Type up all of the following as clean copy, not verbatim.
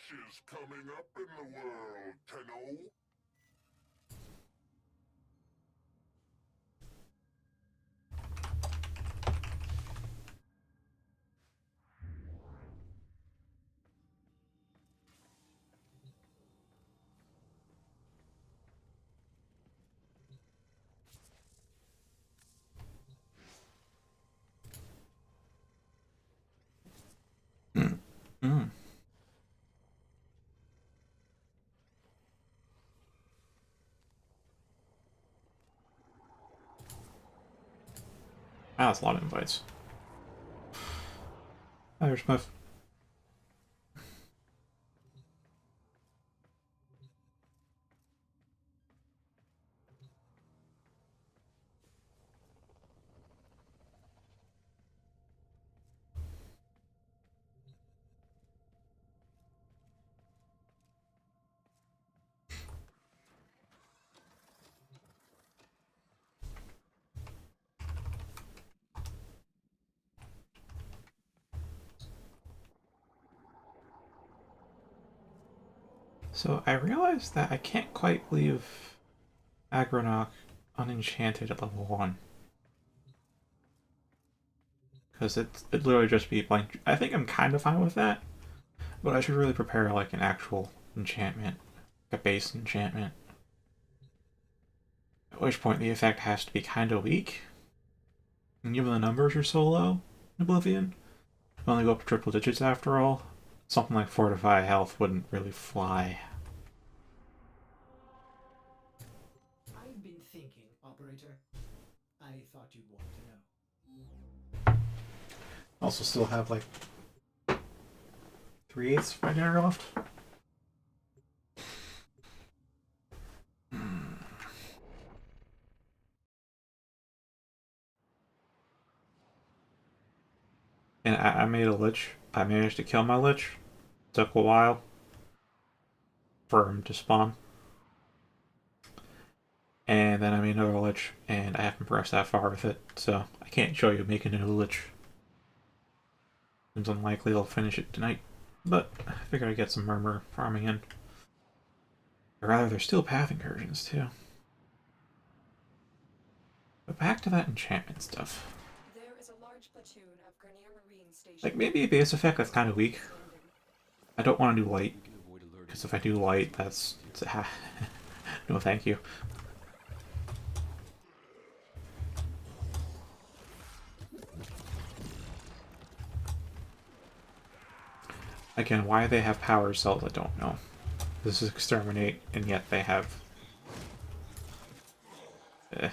changes coming up in the world, Tenno. Mm. Mm. Wow, that's a lot of invites. There's Smith. So I realized that I can't quite leave Agronock unenchanted at level 1. Because it'd literally just be blank. I think I'm kind of fine with that, but I should really prepare like an actual enchantment, a base enchantment. At which point the effect has to be kind of weak. And given the numbers are so low in Oblivion, we only go up to triple digits after all. Something like Fortify Health wouldn't really fly. I've been thinking, operator. I thought you'd want to know. Also, still have like 3/8 right there left. And I made a lich. I managed to kill my lich. Took a while for him to spawn. And then I made another lich, and I haven't progressed that far with it, so I can't show you making a new lich. It's unlikely I'll finish it tonight, but I figured I'd get some murmur farming in. Or rather, there's still path incursions, too. But back to that enchantment stuff. There is a large platoon of Grenier Marine Like, stationed. maybe a base effect that's kind of weak. I don't want to do light, We can avoid alerting. because if I do light, that's... no thank you. Again, why they have power cells, I don't know. This is exterminate, and yet they have... Eh.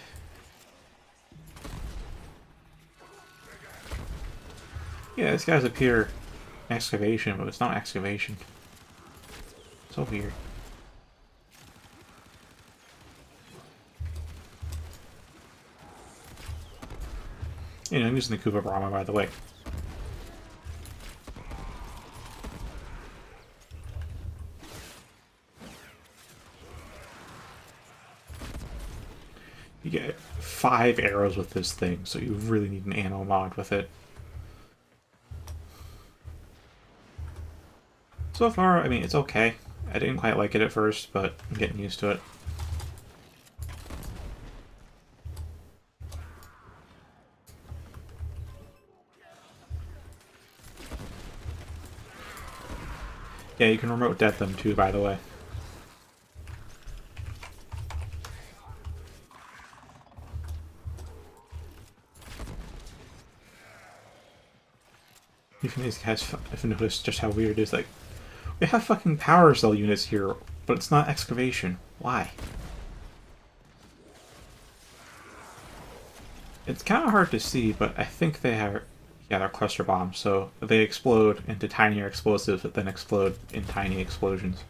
Yeah, this guy's appear excavation, but it's not excavation. So weird. You know, I'm using the Kuba Brahma, by the way. You get 5 arrows with this thing, so you really need an ammo mod with it. So far, I mean, it's okay. I didn't quite like it at first, but I'm getting used to it. Yeah, you can remote death them too, by the way. Even these guys have noticed just how weird it is. Like, we have fucking power cell units here, but it's not excavation. Why? It's kind of hard to see, but I think they have... Yeah, they're cluster bombs, so they explode into tinier explosives that then explode in tiny explosions.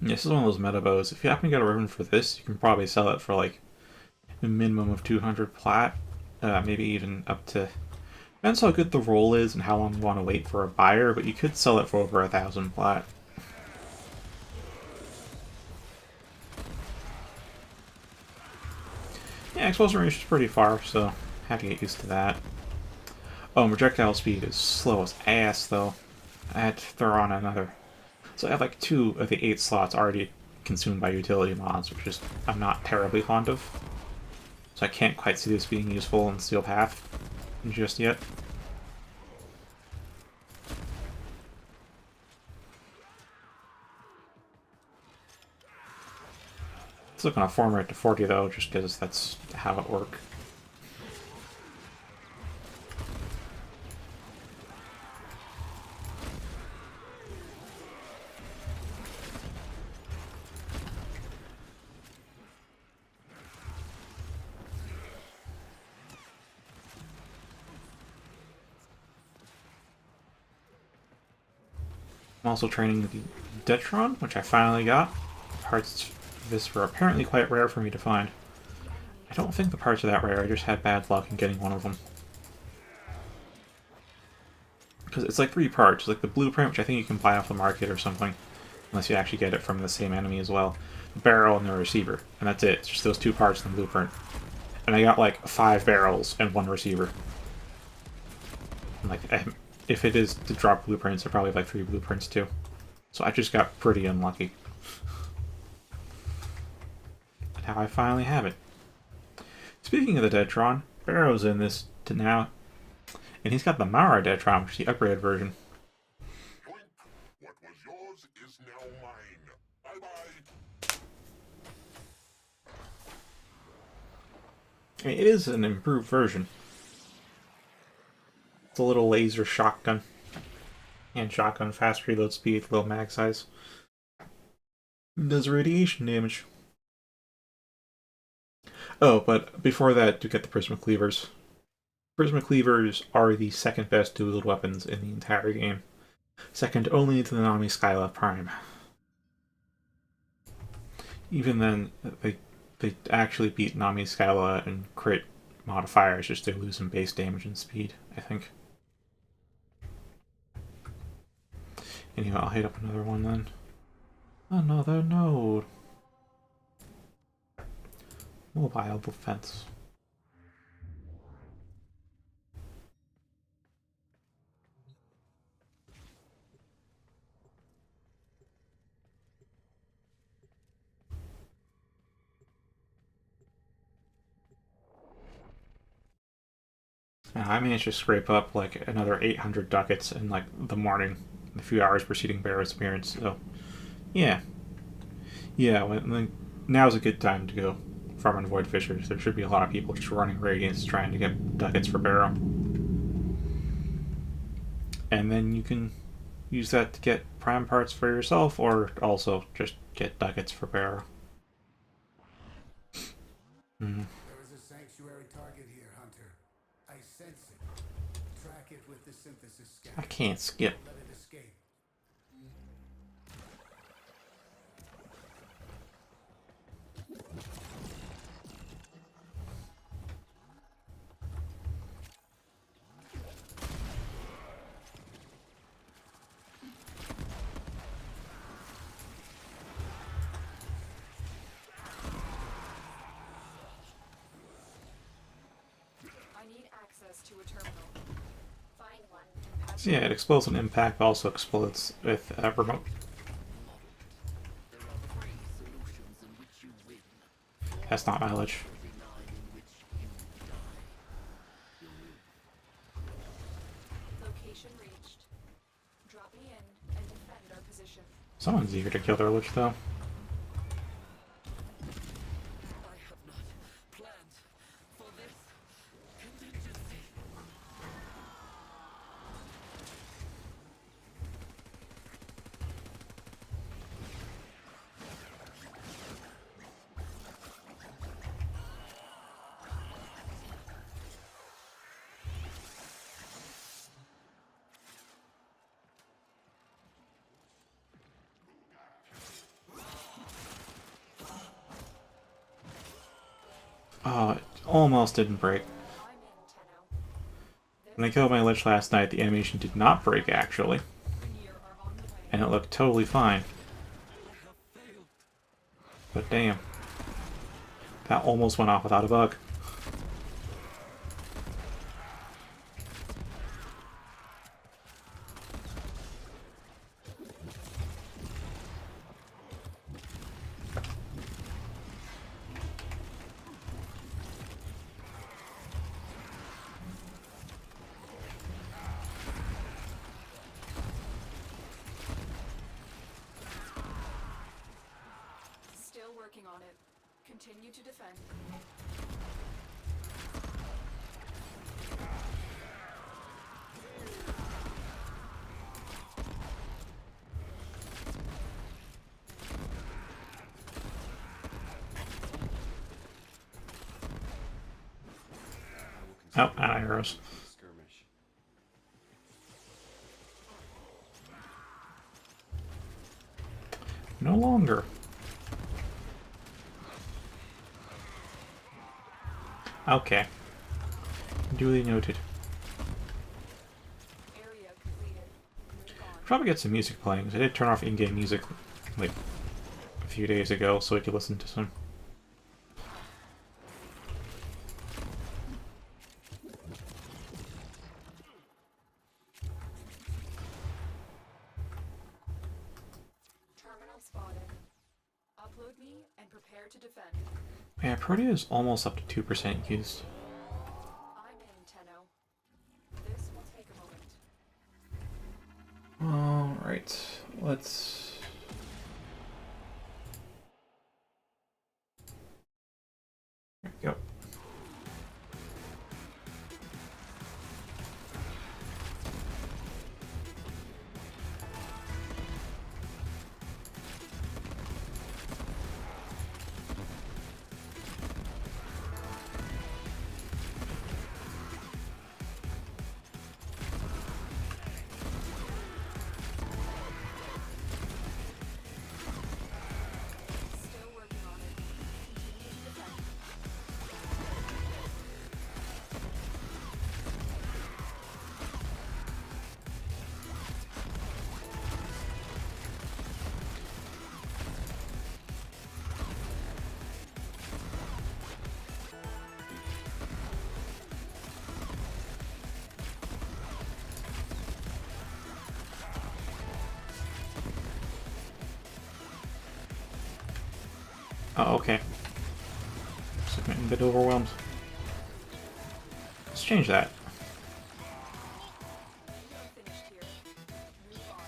This is one of those meta bows. If you happen to get a ribbon for this, you can probably sell it for like a minimum of 200 plat, maybe even up to... Depends how good the roll is and how long you want to wait for a buyer, but you could sell it for over 1,000 plat. Yeah, explosion range is pretty far, so have to get used to that. Oh, projectile speed is slow as ass, though. I had to throw on another. So I have like 2 of the 8 slots already consumed by utility mods, which is I'm not terribly fond of. So I can't quite see this being useful in Steel Path just yet. Still gonna farm rate to 40 though, just because that's how it works. I'm also training the Detron, which I finally got. Parts of this were apparently quite rare for me to find. I don't think the parts are that rare, I just had bad luck in getting one of them. Because it's like 3 parts, like the blueprint, which I think you can buy off the market or something, unless you actually get it from the same enemy as well. The barrel and the receiver, and that's it. It's just those 2 parts in the blueprint. And I got like 5 barrels and 1 receiver. And like, if it is to drop blueprints, I probably have like 3 blueprints too. So I just got pretty unlucky. And how I finally have it. Speaking of the Detron, Barrow's in this to now, and he's got the Mara Detron, which is the upgraded version. Yoink. What was yours is now mine. Bye-bye. I mean, it is an improved version. It's a little laser shotgun. And shotgun, fast reload speed, low mag size. Does radiation damage. Oh, but before that, do get the Prisma Cleavers. Prisma Cleavers are the second best dual weapons in the entire game. Second only to the Nami Skyla Prime. Even then, they actually beat Nami Skyla and crit modifiers, just they lose in base damage and speed, I think. Anyway, I'll hit up another one then. Another node. Mobile defense. I managed to scrape up like another 800 ducats in like the morning, the few hours preceding Barrow's appearance. So, yeah, now's a good time to go farm and void fishers. There should be a lot of people just running radiance trying to get ducats for Barrow, and then you can use that to get prime parts for yourself, or also just get ducats for Barrow. Mm-hmm. There is a sanctuary target here, Hunter. I sense it. Track it with the synthesis scanner. I can't skip. Don't let it escape. I need access to a terminal. Find one and patch So yeah, it explodes on impact, but also explodes with remote. That's not mileage. location reached. Drop me in and defend our position. Someone's eager to kill their lich, though. I have not planned for this contingency. Oh, it almost didn't break. I'm in, Tenno. When I killed my lich last night, the animation did not break, actually. Grineer are on the way. And it looked totally fine. But damn. That almost went off without a bug. Continue to defend. Oh, arrows. Skirmish. No longer. Okay. Duly noted. Area completed. Move on. Probably get some music playing, 'cause I did turn off in-game music like a few days ago so I could listen to some. Terminal spotted. Upload me and prepare to defend. Yeah, Protea is almost up to 2% used. I'm in, Tenno. This will take a moment. Alright, let's... There we go. Still working on it. Continue to defend. Oh, okay. Just getting a bit overwhelmed. Let's change that. We are finished here. Move on.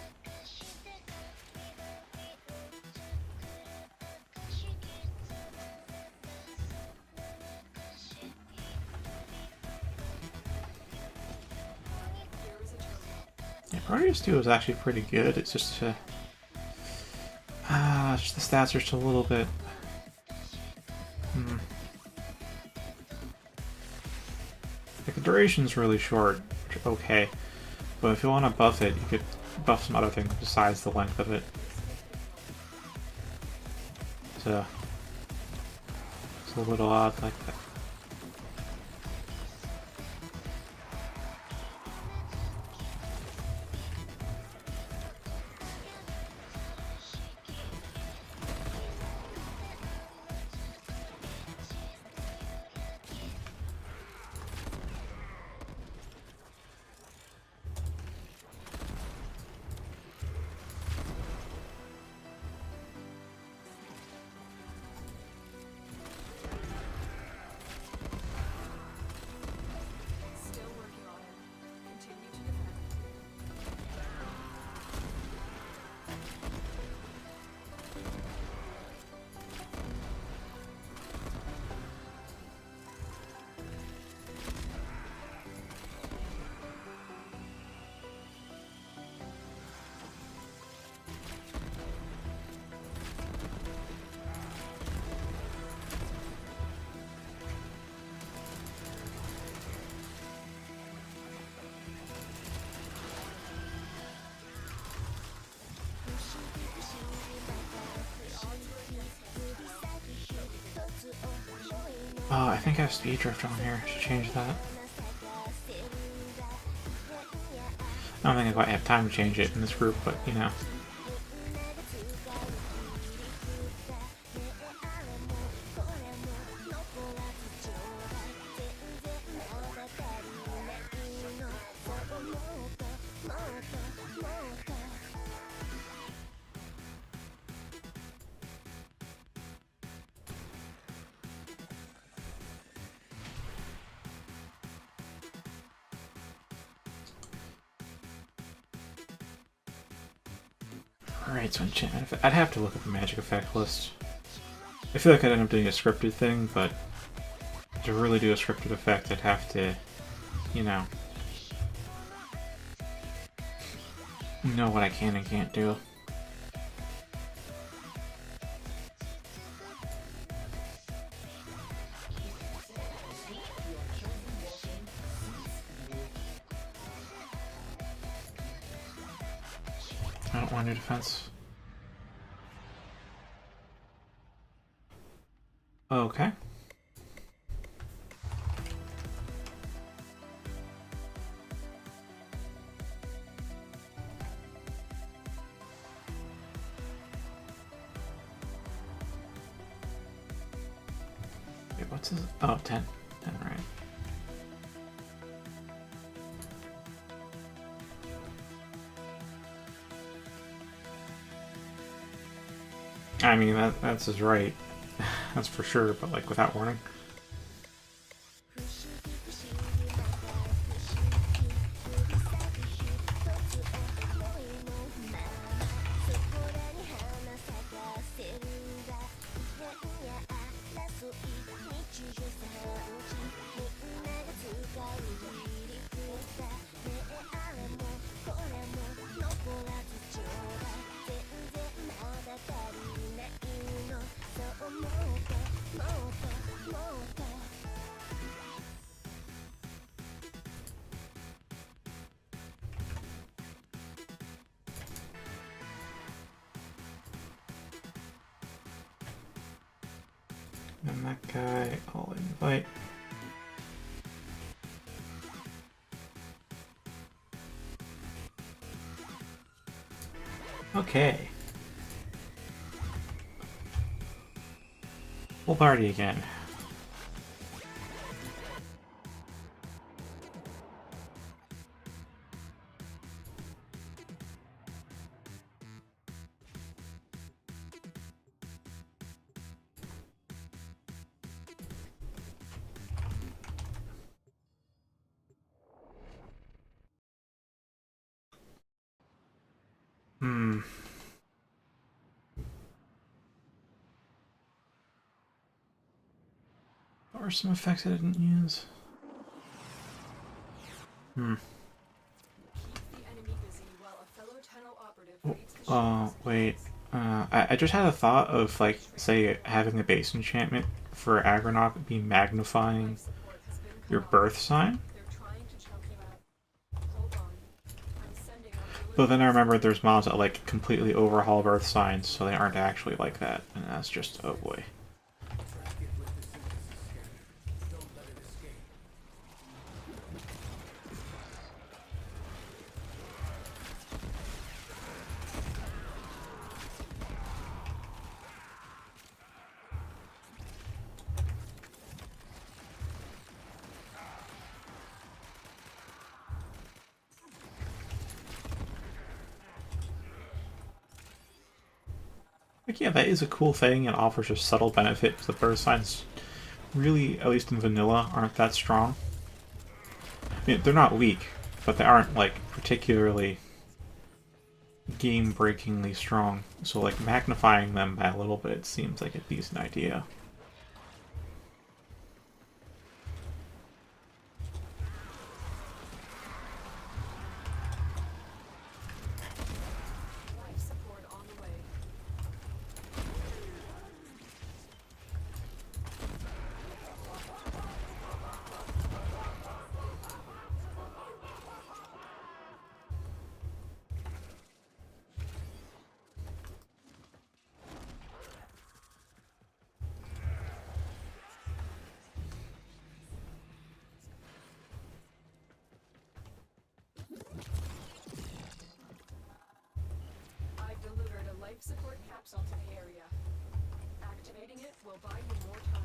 Here is a terminal. Yeah, Proteus 2 is actually pretty good. It's just just the stats are just a little bit. Like the duration's really short, which is okay, but if you want to buff it, you could buff some other things besides the length of it. So it's a little odd like that. Still working on it. Continue to defend. I think I have speed drift on here. I should change that. I don't think I quite have time to change it in this group, but you know. Alright, so enchantment effect. I'd have to look at the magic effect list. I feel like I'd end up doing a scripted thing, but to really do a scripted effect, I'd have to, you know what I can and can't do. I don't want new defense. Okay. Wait, what's his... Oh, 10. 10, right. I mean, that's his right. That's for sure, but like without warning. And that guy, I'll invite. Okay. Full party again. What are some effects I didn't use? Wait. I just had a thought of, like, say, having a base enchantment for Agronaut be magnifying your birth sign. But then I remember there's mobs that, like, completely overhaul birth signs, so they aren't actually like that. And that's just, oh boy. Track it with the synthesis scanner. Don't let it escape. Like, yeah, that is a cool thing and offers a subtle benefit because the birth signs really, at least in vanilla, aren't that strong. I mean, they're not weak, but they aren't, like, particularly game-breakingly strong. So, like, magnifying them by a little bit seems like a decent idea. Support capsule to the area. Activating it will buy you more time.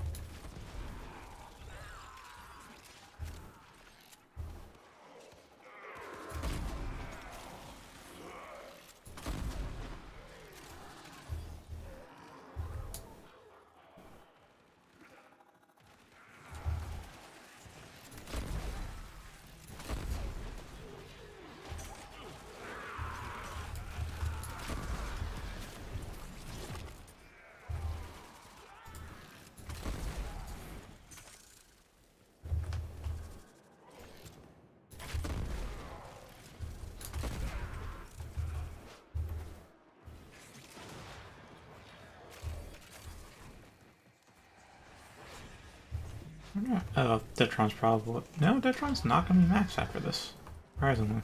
Yeah. Oh, Detron's probably... No, Detron's not going to be maxed after this. Surprisingly.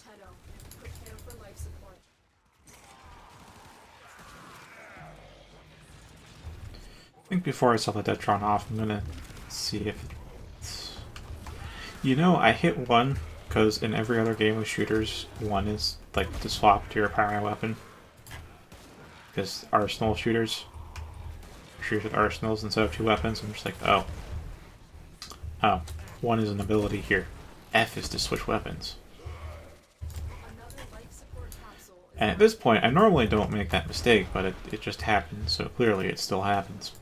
Tenno, prepare for life support. I think before I sell the Detron off, I'm going to see if it's... You know, I hit 1 because in every other game with shooters, 1 is like to swap to your primary weapon. Because arsenal shooters shoot with arsenals instead of 2 weapons. I'm just like, oh. Oh, 1 is an ability here. F is to switch weapons. Another life support capsule is And at this point, I normally don't make that mistake, but it just happens, so clearly it still happens.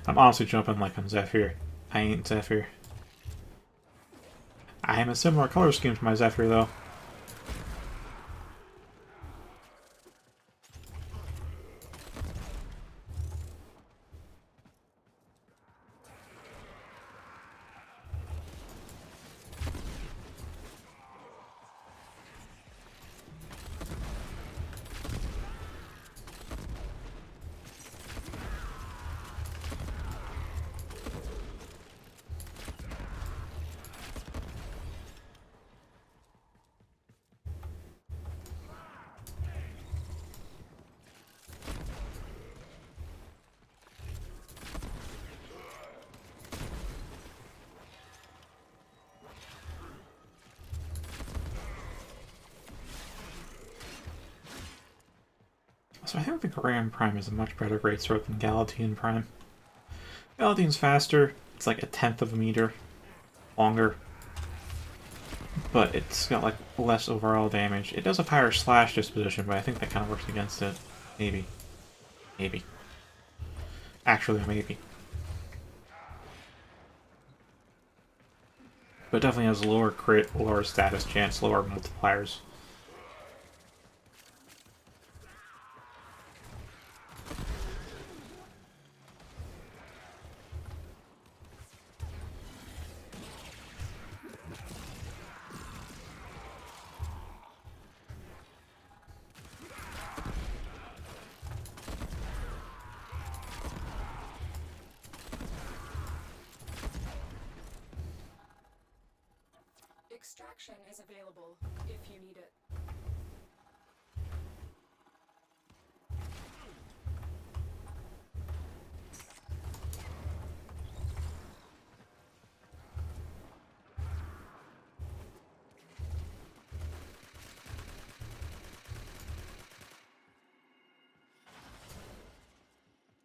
I'm honestly jumping like I'm Zephyr. I ain't Zephyr. I am a similar color scheme to my Zephyr, though. So I think the Grand Prime is a much better greatsword than Galatine Prime. Galatine's faster, it's like a 1/10 of a meter longer, but it's got like less overall damage. It does have higher slash disposition, but I think that kind of works against it. Maybe. Maybe. Actually, maybe. But it definitely has lower crit, lower status chance, lower multipliers. Extraction is available if you need it.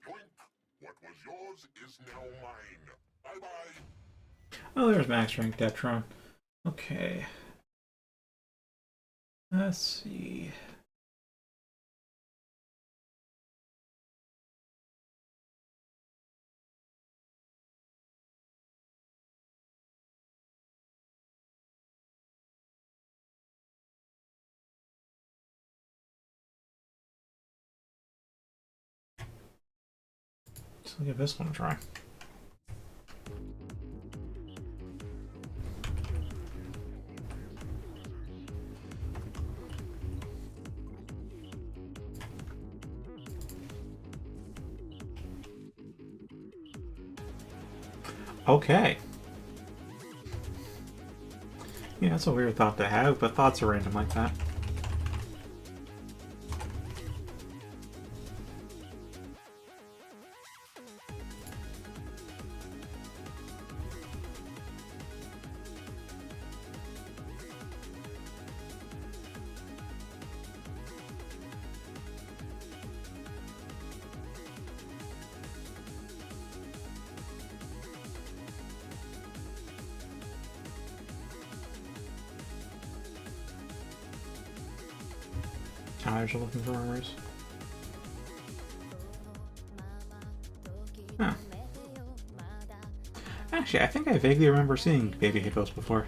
Yoink! What was yours is now mine. Bye-bye. Oh, there's max rank Detron. Okay. Let's see. Let's give this one a try. Okay. Yeah, that's a weird thought to have, but thoughts are random like that. Eyes are looking for armors. Huh. Actually, I think I vaguely remember seeing baby hippos before.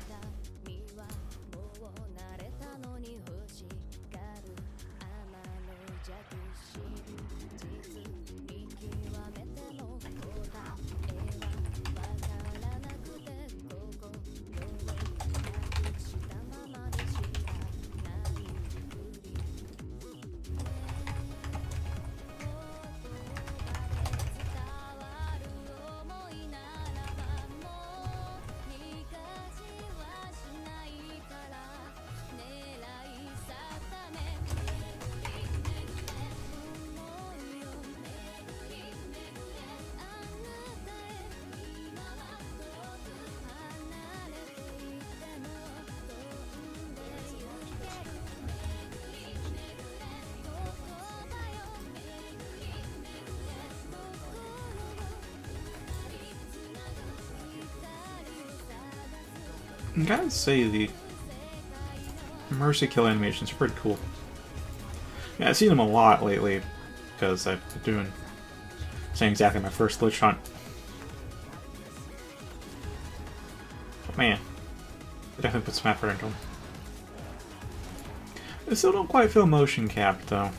I gotta say the mercy kill animations are pretty cool. Yeah, I've seen them a lot lately because I've been doing saying exactly my first Lich Hunt. But man, I definitely put some effort into them. I still don't quite feel motion capped though.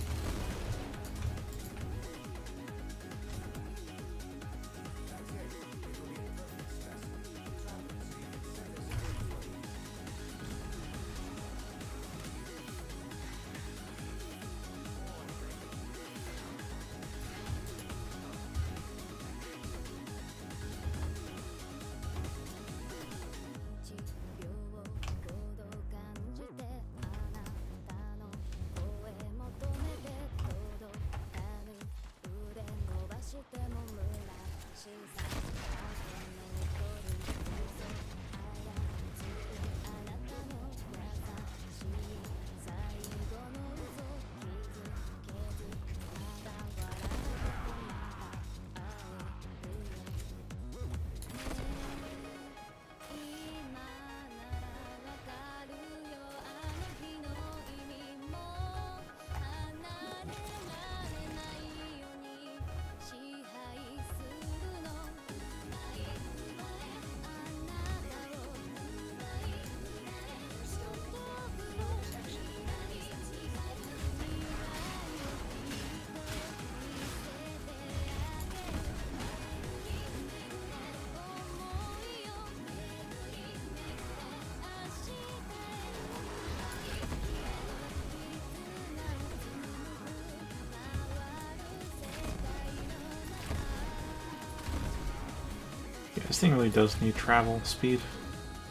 Yeah, this thing really does need travel speed,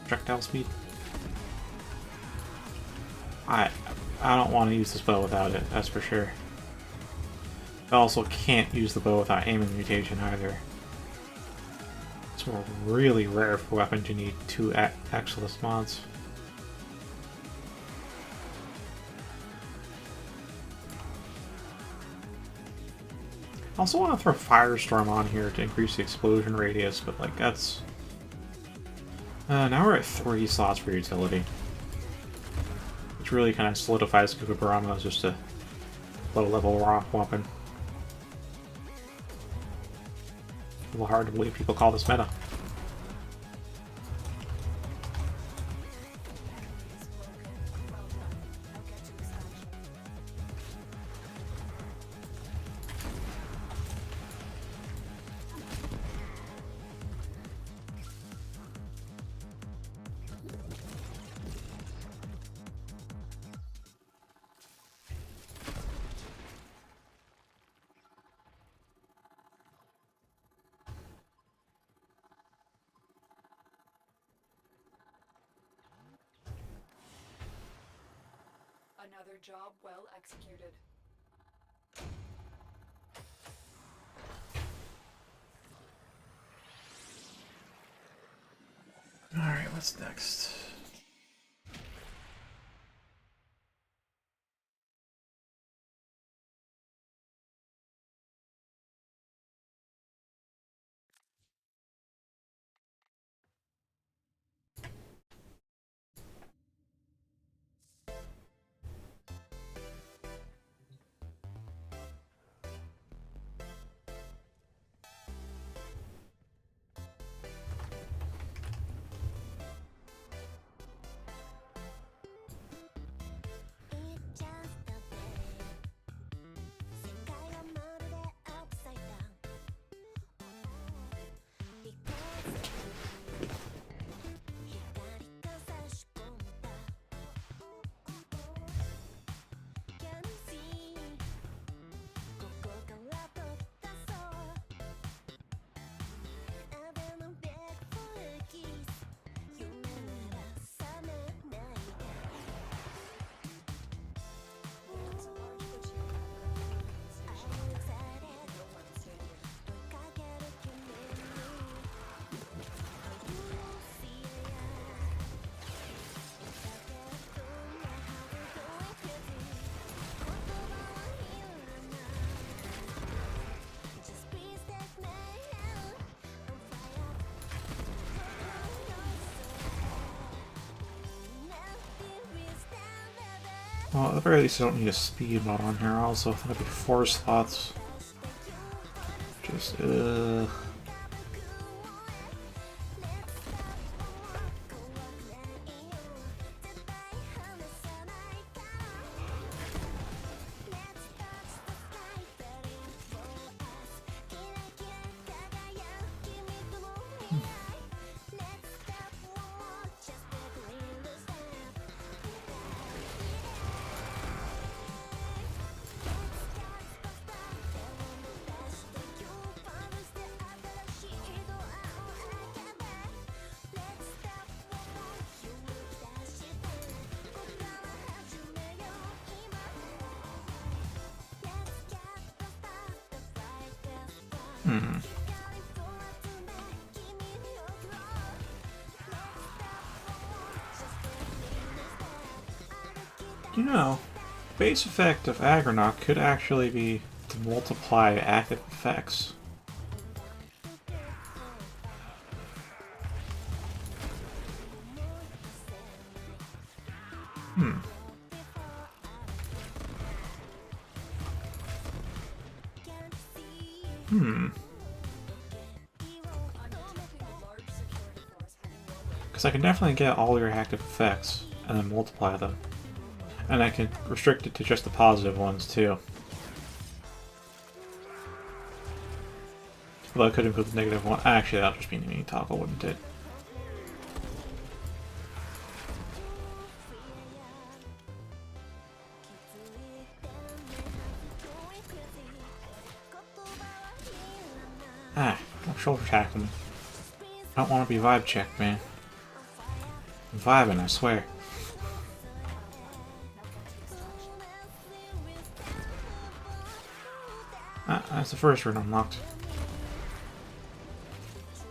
projectile speed. I don't want to use this bow without it, that's for sure. I also can't use the bow without aiming mutation either. It's really rare for weapons you need 2 Exilus mods. I also want to throw Firestorm on here to increase the explosion radius, but like that's... now we're at 3 slots for utility. Which really kind of solidifies Kukubarama as just a low-level rock weapon. A little hard to believe people call this meta. Another job well executed. Alright, what's next? Well, at the very least, I don't need a speed mod on here. Also, I think it'll be 4 slots. Just, You know, base effect of Agronaut could actually be to multiply active effects. Because I can definitely get all your active effects and then multiply them. And I can restrict it to just the positive ones too. Although I could include the negative one. Actually, that'll just be me toggle, wouldn't it? Ah, don't shoulder tackle me. I don't want to be vibe checked, man. I'm vibing, I swear. Ah, that's the first rune unlocked.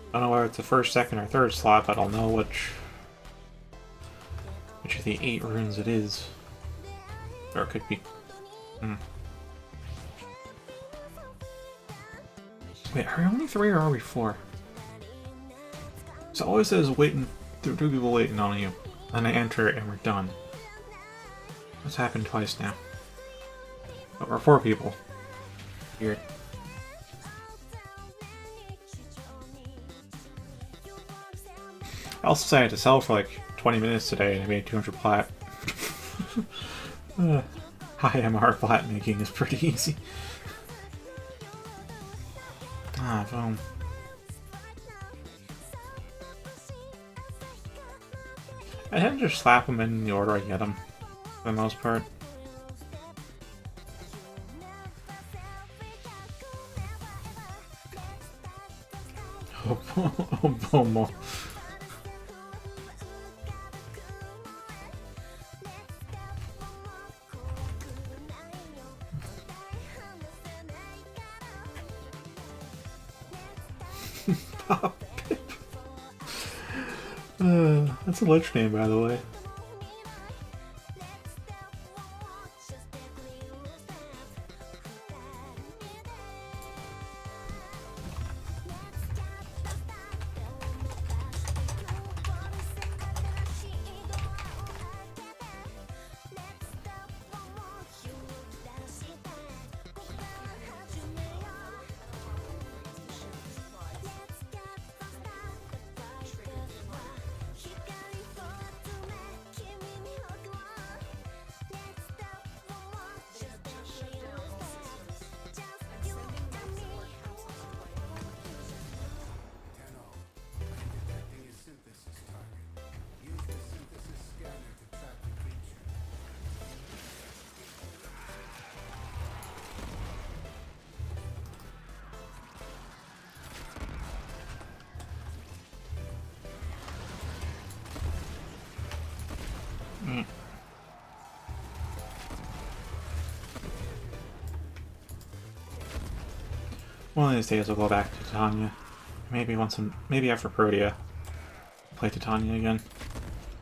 I don't know whether it's the first, second, or third slot, but I'll know which of the 8 runes it is. Or it could be... Wait, are we only 3 or are we 4? So it always says waiting, 2 people waiting on you. Then I enter and we're done. That's happened twice now. But we're 4 people. Weird. I also decided to sell for like 20 minutes today and I made 200 plat. High MR plat making is pretty easy. Ah, boom. I tend to just slap them in the order I get them, for the most part. Oh, boom. That's a lich name, by the way. One of these days I'll go back to Titania. Maybe after Protea, play Titania again.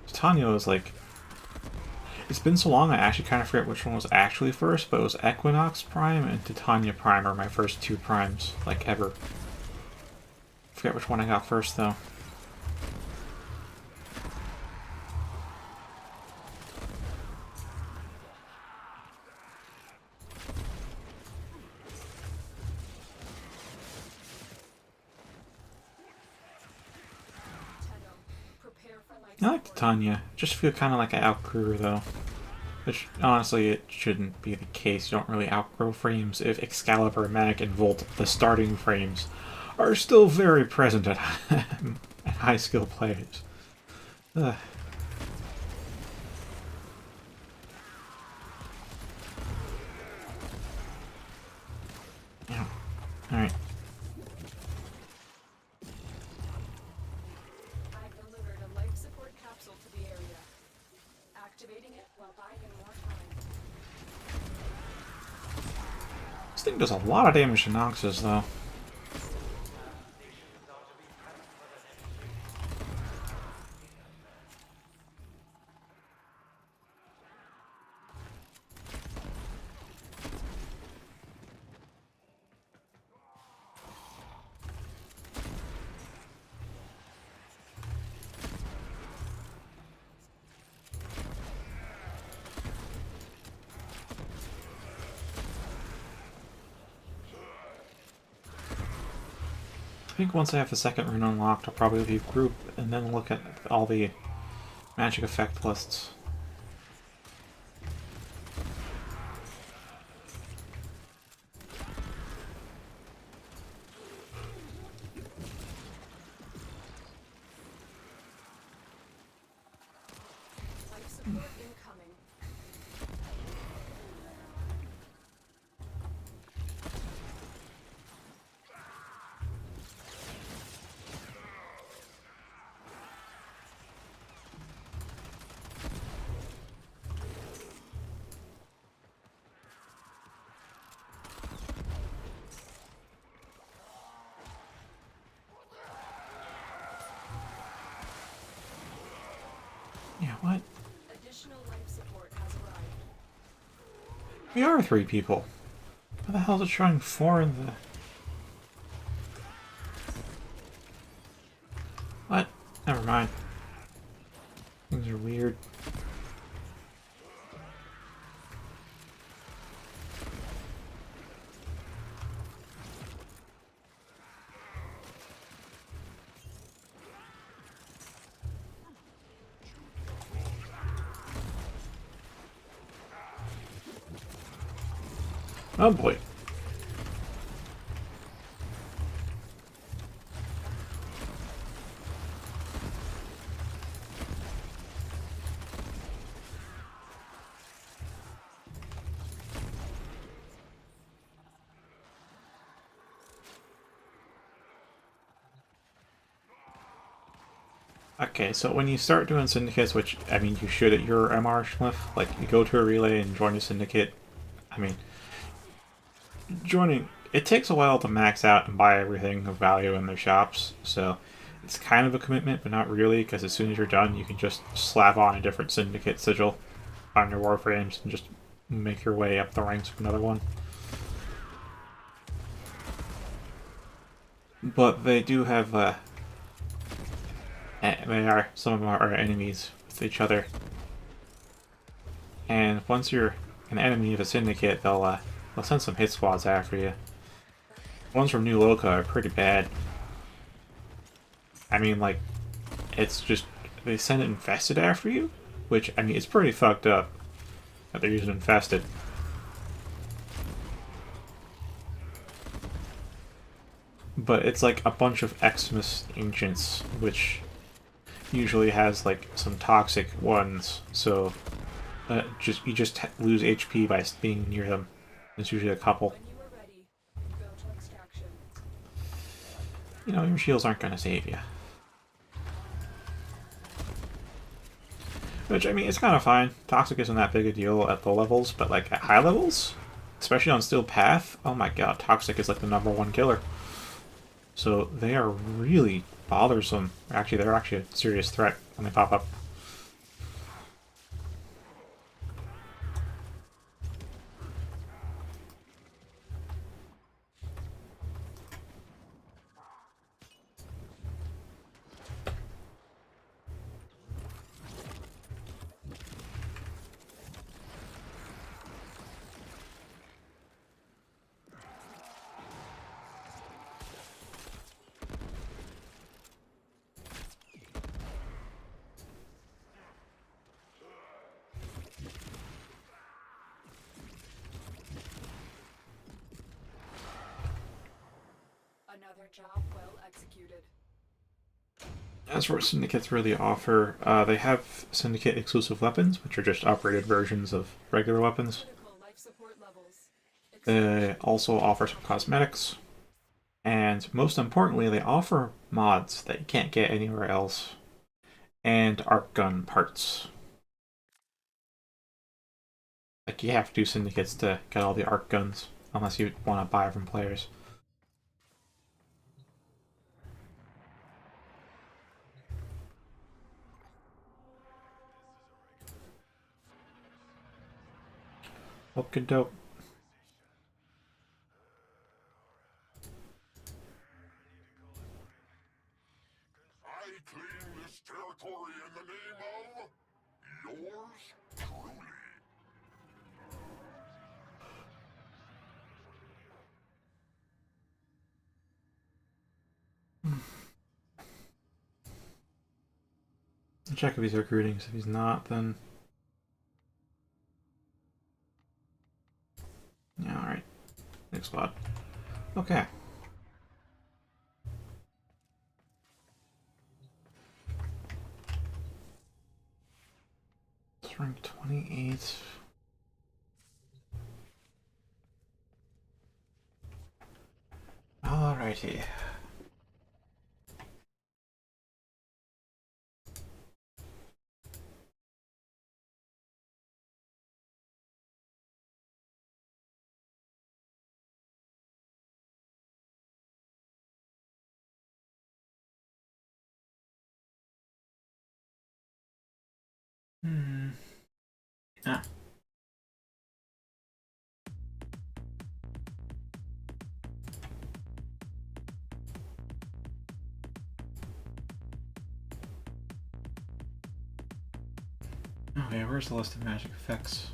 Titania was like... It's been so long I actually kind of forget which one was actually first, but it was Equinox Prime and Titania Prime are my first 2 primes, like, ever. Forget which one I got first, though. I like Titania. Just feel kind of like I outgrew her though. Which, honestly, it shouldn't be the case. You don't really outgrow frames if Excalibur, Mag, and Volt, the starting frames, are still very present at high skill players. Ugh. Yeah. Alright. I've delivered a life support capsule to the area. Activating it will buy him more time. This thing does a lot of damage to Noxus, though. I think once I have the second rune unlocked, I'll probably leave group and then look at all the magic effect lists. Life support incoming. Yeah, what? Additional life support has arrived. We are 3 people. How the hell is it showing 4 in the... What? Never mind. Things are weird. Oh boy. Okay, so when you start doing syndicates, which, I mean, you should at your MR Schliff, like, you go to a relay and join a syndicate, I mean, joining, it takes a while to max out and buy everything of value in their shops, so it's kind of a commitment, but not really, because as soon as you're done, you can just slap on a different syndicate sigil on your warframes and just make your way up the ranks of another one. But they do have, some of them are enemies with each other. And once you're an enemy of a syndicate, they'll send some hit squads after you. Ones from New Loka are pretty bad. I mean, like, it's just, they send infested after you, which, I mean, it's pretty fucked up that they're using infested. But it's like a bunch of Xmas ancients, which usually has like some toxic ones, so you just lose HP by being near them. It's usually a couple. When you are ready, go to extraction. You know, your shields aren't gonna save you. Which, I mean, it's kind of fine. Toxic isn't that big a deal at low levels, but like at high levels, especially on Steel Path, oh my god, Toxic is like the #1 killer. So they are really bothersome. Actually, they're actually a serious threat when they pop up. their job well executed. As for what syndicates really offer, they have syndicate exclusive weapons, which are just upgraded versions of regular weapons. Critical life support levels. They also offer some cosmetics, and most importantly, they offer mods that you can't get anywhere else, and arc gun parts. Like, you have to do syndicates to get all the arc guns, unless you want to buy from players. Looking dope. I claim this territory in the name of yours truly. Check if he's recruiting. If he's not, then yeah, all right. Next squad. Okay. It's rank 28. Alrighty. Ah. Okay, where's the list of magic effects?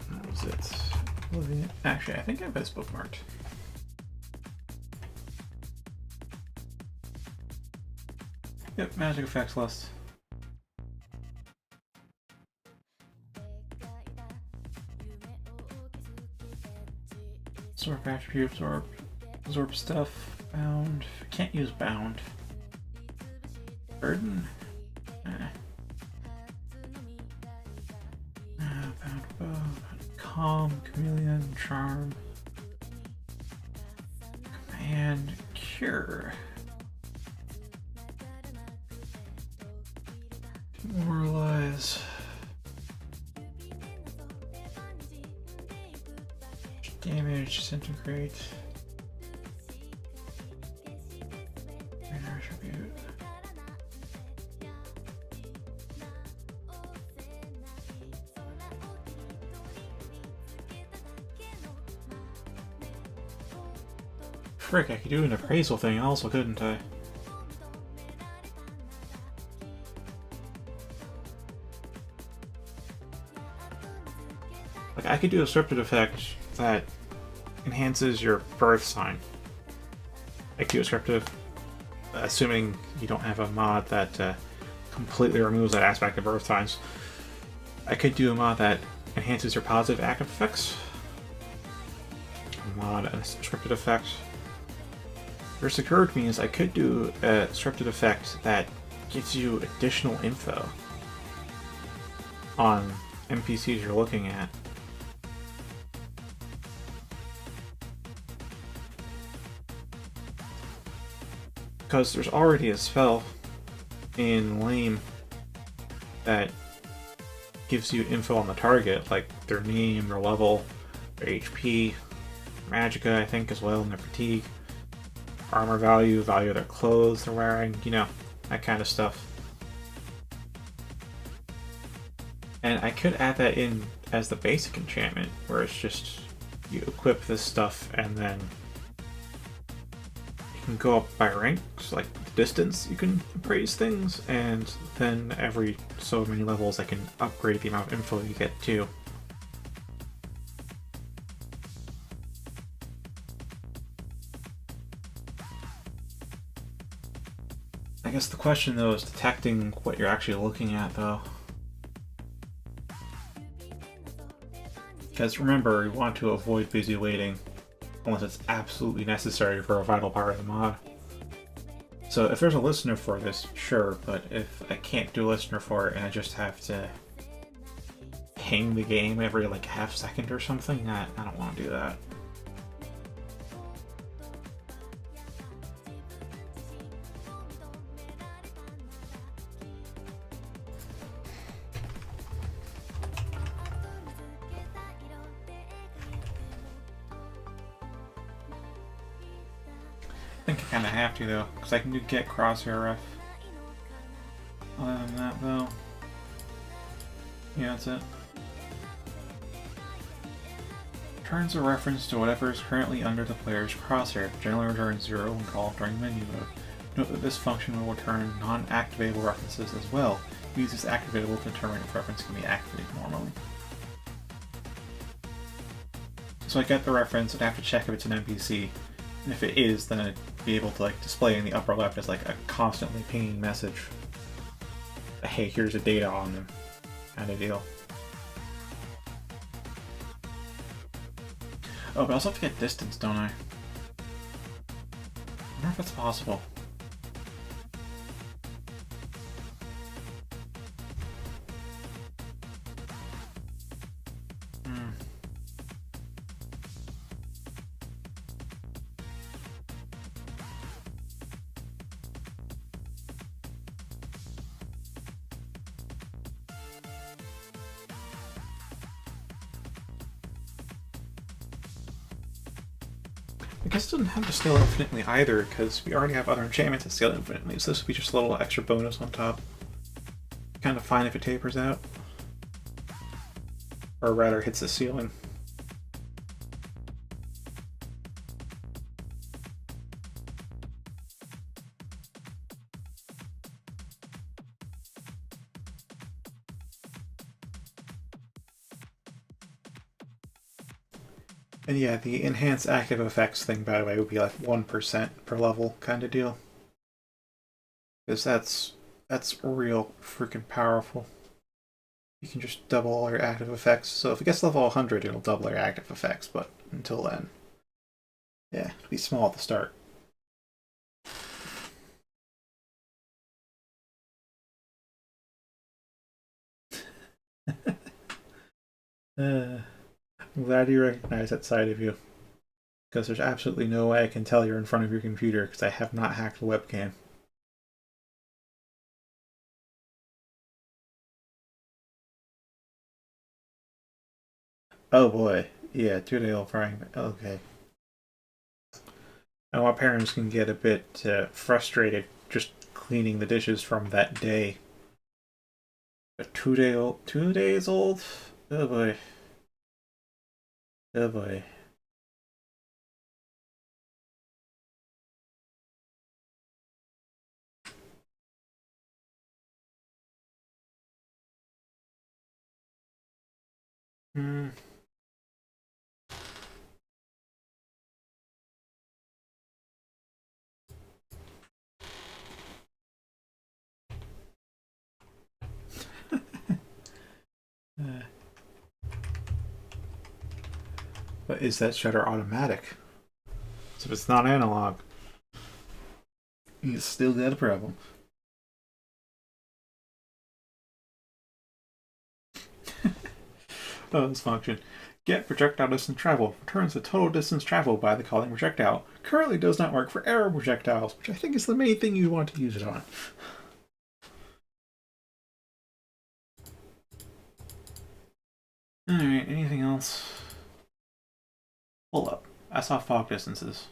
That was it. Actually, I think I have this bookmarked. Yep, magic effects list. Absorb attribute, absorb stuff, bound. Can't use bound. Burden? Bound bow, calm, chameleon, charm. Command, cure. Demoralize. Damage, disintegrate. And attribute. Frick, I could do an appraisal thing also, couldn't I? Like, I could do a scripted effect that enhances your birth sign. I could do a scripted, assuming you don't have a mod that completely removes that aspect of birth signs. I could do a mod that enhances your positive active effects. A mod and a scripted effect. First occurred to me is I could do a scripted effect that gives you additional info on NPCs you're looking at. Because there's already a spell in Lame that gives you info on the target, like their name, their level, their HP, magicka, I think, as well, and their fatigue, armor value, value of their clothes they're wearing, you know, that kind of stuff. And I could add that in as the basic enchantment, where it's just you equip this stuff and then you can go up by ranks, like the distance you can appraise things, and then every so many levels I can upgrade the amount of info you get too. I guess the question though is detecting what you're actually looking at though. Because remember, you want to avoid busy waiting unless it's absolutely necessary for a vital part of the mod. So if there's a listener for this, sure, but if I can't do a listener for it and I just have to ping the game every like half second or something, I don't want to do that. I think I kind of have to though, because I can do get crosshair ref. Other than that though, yeah, that's it. Returns a reference to whatever is currently under the player's crosshair, generally returns 0 when called during menu mode. Note that this function will return non-activatable references as well. Use this activatable to determine if reference can be activated normally. So I get the reference and I have to check if it's an NPC. And if it is, then I'd be able to like display in the upper left as like a constantly pinging message. Hey, here's the data on them, kind of deal. Oh, but I also have to get distance, don't I? I wonder if that's possible. I guess it doesn't have to scale infinitely either, because we already have other enchantments that scale infinitely, so this would be just a little extra bonus on top. Kind of fine if it tapers out. Or rather, hits the ceiling. And yeah, the enhanced active effects thing, by the way, would be like 1% per level kind of deal. Because that's real freaking powerful. You can just double all your active effects. So if it gets level 100, it'll double your active effects, but until then, yeah, it'll be small at the start. I'm glad you recognize that side of you. Because there's absolutely no way I can tell you're in front of your computer, because I have not hacked the webcam. Oh boy. Yeah, 2-day old frying. Okay. Now our parents can get a bit frustrated just cleaning the dishes from that day. But 2 days old? Oh boy. Oh boy. Hmm. But is that shutter automatic? So if it's not analog, you still got a problem. Oh, this function. Get projectile distance travel. Returns the total distance traveled by the calling projectile. Currently does not work for arrow projectiles, which I think is the main thing you want to use it on. Alright, anything else? Pull up. I saw fog distances.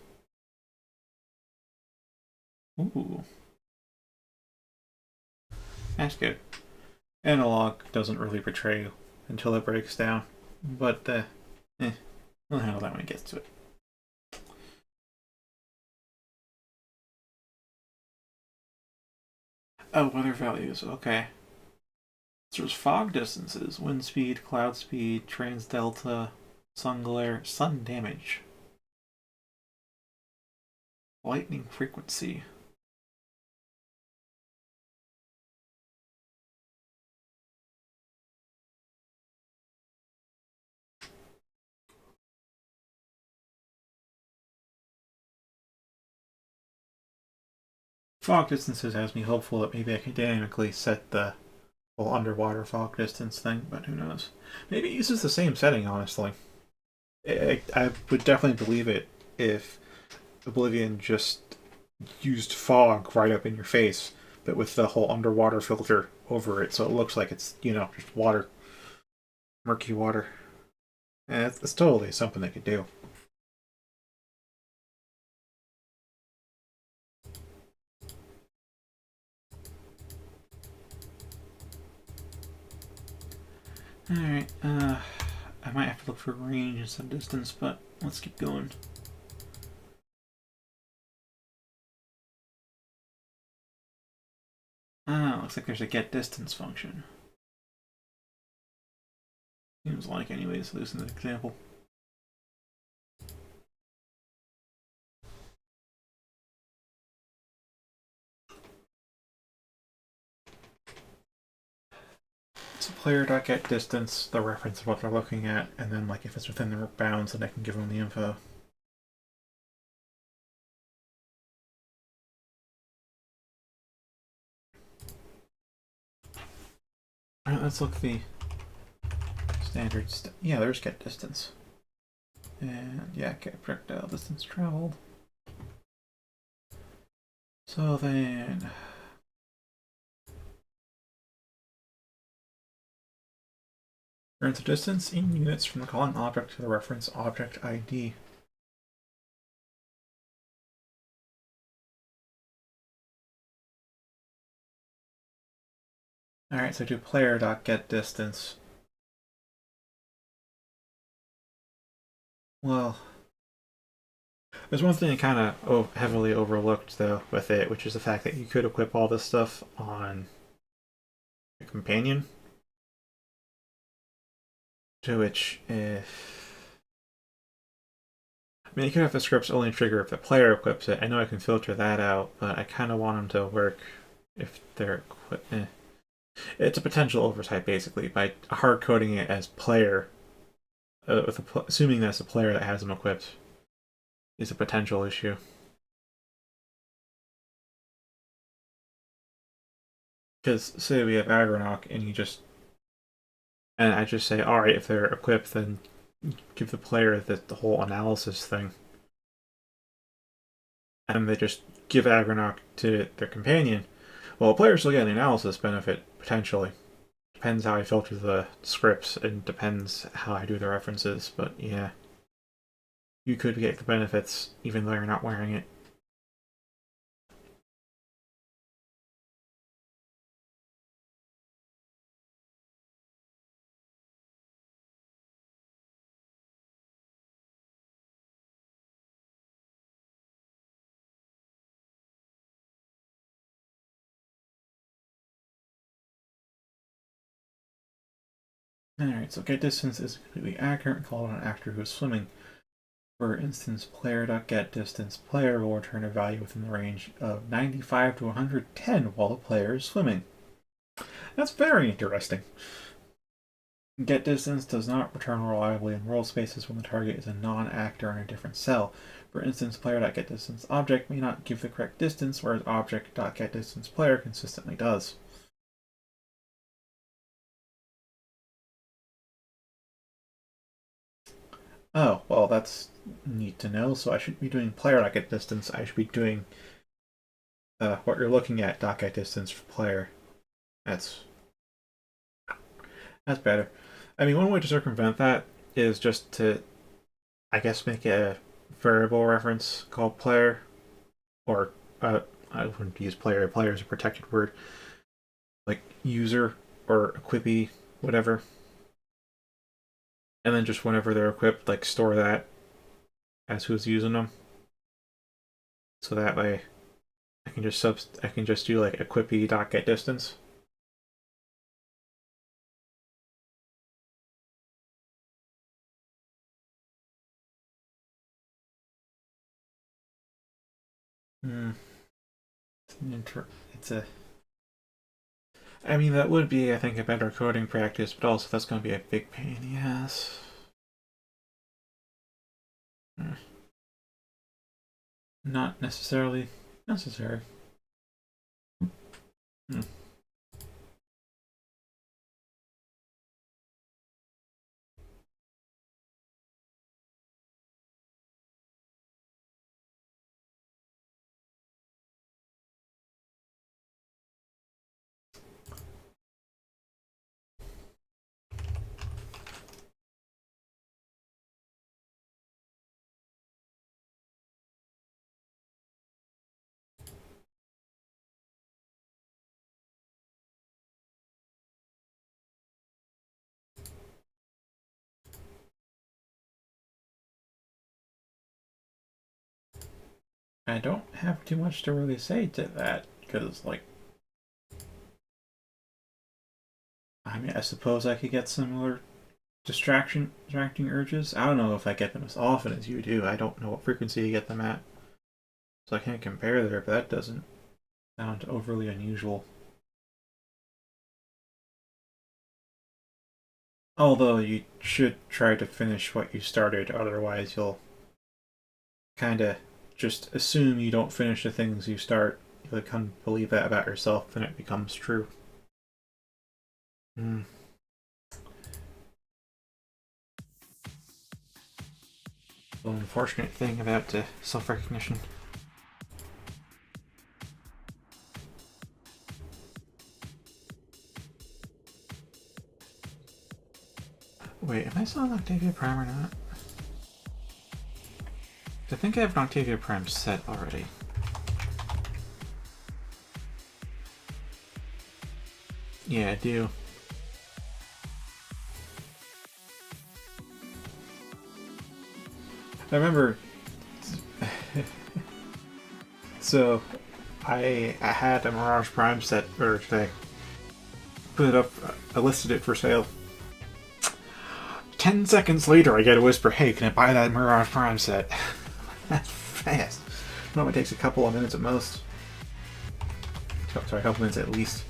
Ooh. That's good. Analog doesn't really betray you until it breaks down. But, we'll handle that when it gets to it. Oh, weather values, okay. So there's fog distances, wind speed, cloud speed, trans delta, sun glare, sun damage, lightning frequency. fog distances has me hopeful that maybe I can dynamically set the whole underwater fog distance thing, but who knows? Maybe it uses the same setting, honestly. I would definitely believe it if Oblivion just used fog right up in your face, but with the whole underwater filter over it, so it looks like it's, just water. Murky water. And it's totally something they could do. Alright, I might have to look for range and some distance, but let's keep going. Looks like there's a get distance function. Seems like anyways, at least in the example. So player.get distance, the reference of what they're looking at, and then like if it's within their bounds, then I can give them the info. Alright, let's look the standard. Yeah, there's get distance. And yeah, get projectile distance traveled. So then returns the distance in units from the calling object to the reference object ID. Alright, so do player.getDistance. Well, there's one thing I kind of heavily overlooked, though, with it, which is the fact that you could equip all this stuff on a companion. To which, if... I mean, you could have the scripts only trigger if the player equips it. I know I can filter that out, but I kind of want them to work if they're equipped. It's a potential oversight, basically, by hard coding it as player, assuming that's a player that has them equipped, is a potential issue. Because say we have Agronach and I just say, alright, if they're equipped, then give the player the whole analysis thing. And they just give Agronach to their companion. Well, players will get the analysis benefit, potentially. Depends how I filter the scripts, and depends how I do the references, but yeah. You could get the benefits, even though you're not wearing it. Alright, so get distance is completely accurate and called on an actor who is swimming. For instance, player.getDistance player will return a value within the range of 95 to 110 while the player is swimming. That's very interesting. Get distance does not return reliably in world spaces when the target is a non-actor in a different cell. For instance, player.getDistance object may not give the correct distance, whereas object.getDistance player consistently does. Oh, well, that's neat to know. So I shouldn't be doing player.getDistance. I should be doing what you're looking at .getDistance for player. That's better. I mean, one way to circumvent that is just to, I guess, make a variable reference called player, or I wouldn't use player. Player is a protected word, like user or equippy, whatever. And then just whenever they're equipped, like store that as who's using them. So that way, I can just do like equippy.getDistance. It's a. I mean, that would be, I think, a better coding practice, but also that's going to be a big pain in the ass. Not necessarily necessary. Hmm. I don't have too much to really say to that, because, like, I mean, I suppose I could get similar distracting urges. I don't know if I get them as often as you do. I don't know what frequency you get them at, so I can't compare there, but that doesn't sound overly unusual. Although you should try to finish what you started, otherwise you'll kind of just assume you don't finish the things you start. You'll come to believe that about yourself, and it becomes true. Hmm. The unfortunate thing about self-recognition. Wait, am I still on Octavia Prime or not? I think I have an Octavia Prime set already. Yeah, I do. I remember. So, I had a Mirage Prime set earlier today. Put it up. I listed it for sale. 10 seconds later, I get a whisper, "Hey, can I buy that Mirage Prime set?" That's fast. It normally takes a couple of minutes at most. Sorry, a couple minutes at least.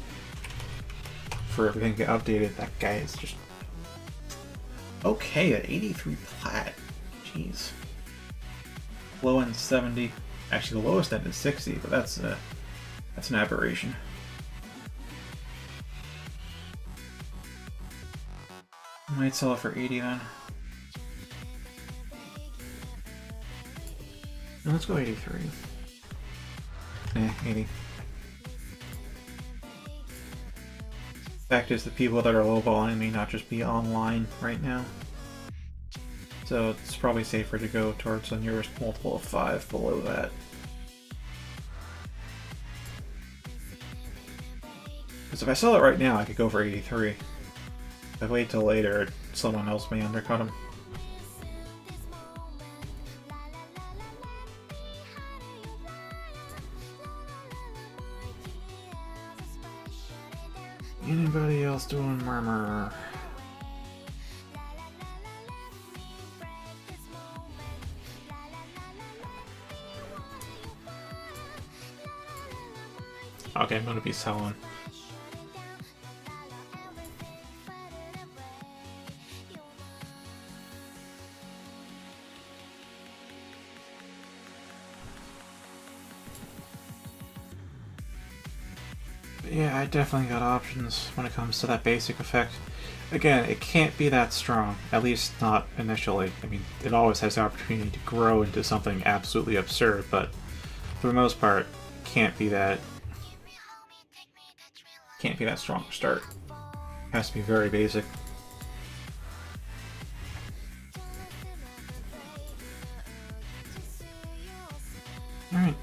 For everything to get updated. That guy is just... Okay, at 83 plat. Jeez. Low end 70. Actually, the lowest end is 60, but that's an aberration. I might sell it for 80 then. No, let's go 83. 80. Fact is, the people that are lowballing may not just be online right now. So it's probably safer to go towards the nearest multiple of 5 below that. Because if I sell it right now, I could go for 83. If I wait till later, someone else may undercut him. Anybody else doing murmur? Okay, I'm gonna be selling. Yeah, I definitely got options when it comes to that basic effect. Again, it can't be that strong, at least not initially. I mean, it always has the opportunity to grow into something absolutely absurd, but for the most part, can't be that strong to start. It has to be very basic. Alright.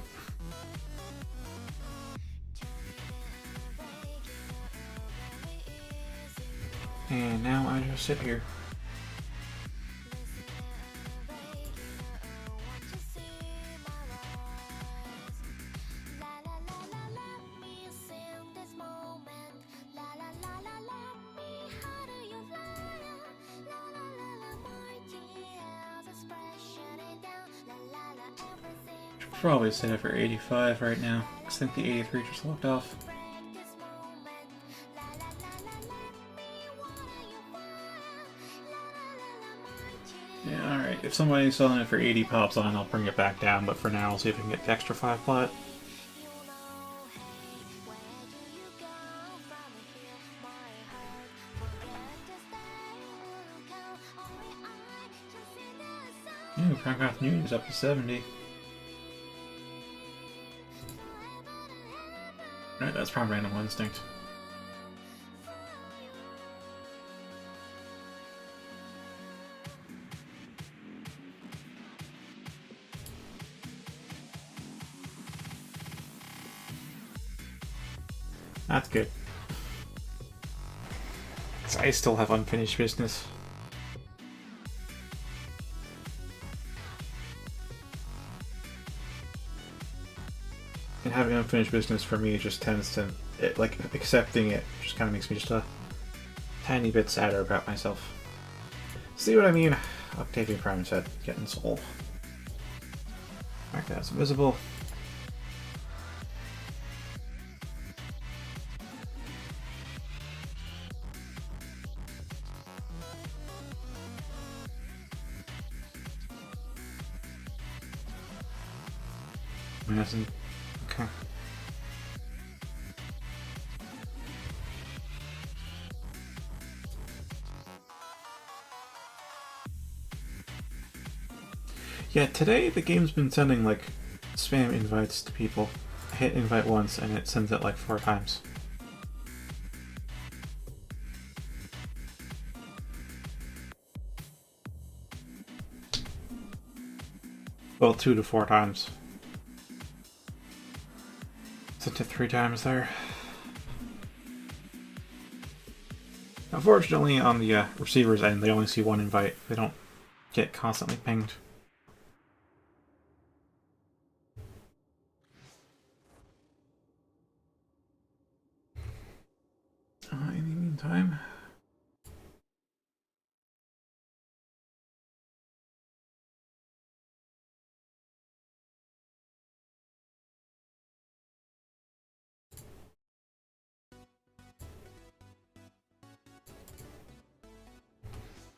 And now I just sit here. Should probably set it for 85 right now, because I think the 83 just locked off. Yeah, alright. If somebody's selling it for 80 pops on, I'll bring it back down, but for now I'll see if I can get the extra 5 plat. Crankcraft News up to 70. Right, that's probably Random Instinct. That's good. So I still have unfinished business. And having unfinished business for me just tends to, like, accepting it just kind of makes me just a tiny bit sadder about myself. See what I mean? Octavia Prime said, getting soul. Mark that's invisible. Madison. Okay. Yeah, today the game's been sending like spam invites to people. I hit invite once and it sends it like 4 times. Well, 2 to 4 times. Sent it 3 times there. Unfortunately, on the receiver's end, they only see 1 invite. They don't get constantly pinged. In the meantime...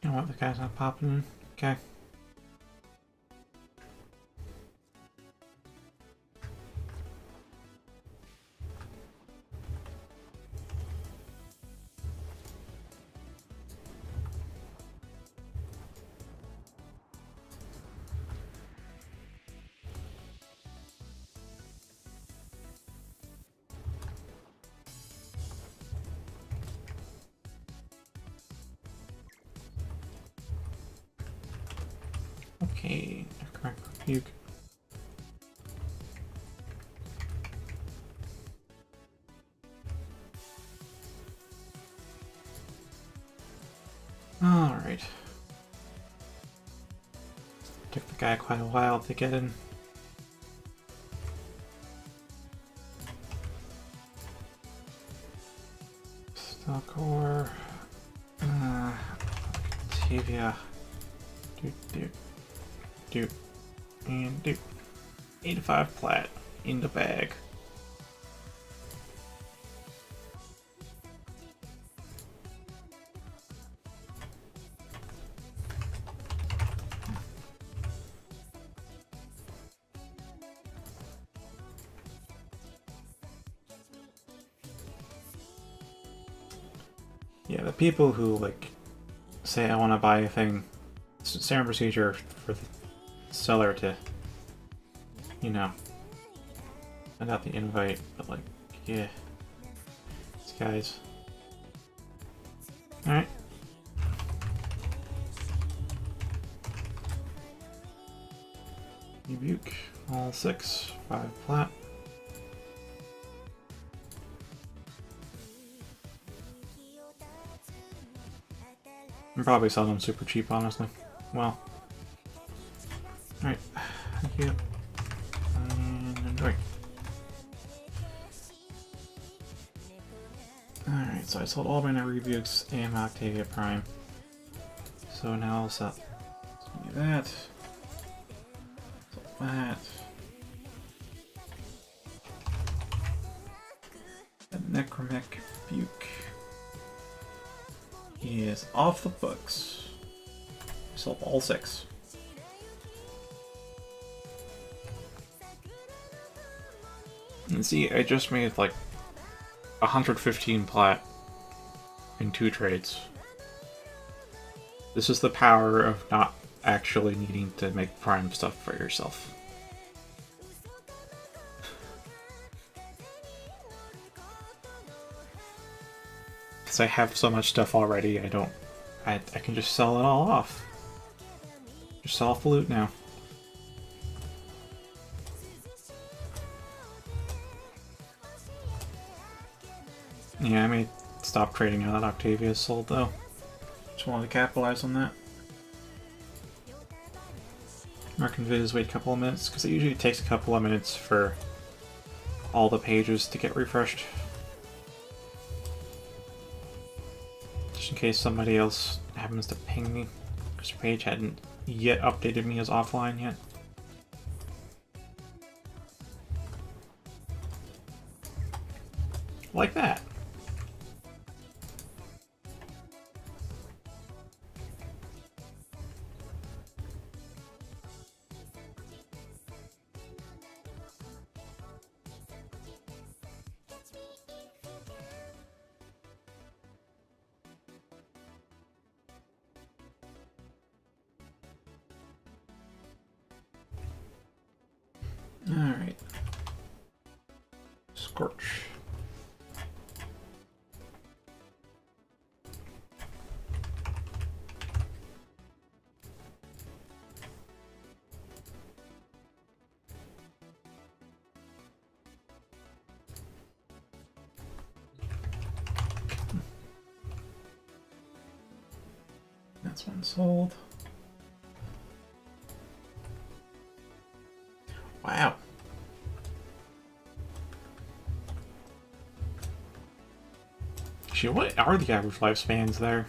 You know what, the guy's not popping. Okay. Okay, correct rebuke. Alright. Took the guy quite a while to get in. Stalkor. Octavia. Doot. And doot. 85 plat in the bag. Yeah, the people who like say I want to buy a thing, it's the same procedure for the seller to, you know, send out the invite, but like, yeah, these guys. Alright. Rebuke, all 6, 5 plat. I'm probably selling them super cheap, honestly. Well. Alright. Thank you. And right. Alright, so I sold all my net rebukes and Octavia Prime. So now I'll sell. Give me that. Sell that. And Necromech Buke is off the books. Sold all 6. And see, I just made like 115 plat in 2 trades. This is the power of not actually needing to make prime stuff for yourself. Because I have so much stuff already, I can just sell it all off. Just sell off the loot now. Yeah, I may stop trading now that Octavia is sold though. Just wanted to capitalize on that. Mark and Viz wait a couple of minutes, because it usually takes a couple of minutes for all the pages to get refreshed. Just in case somebody else happens to ping me, because your page hadn't yet updated me as offline yet. Like that. Alright. Scorch. That's one sold. Wow. Actually, what are the average lifespans there?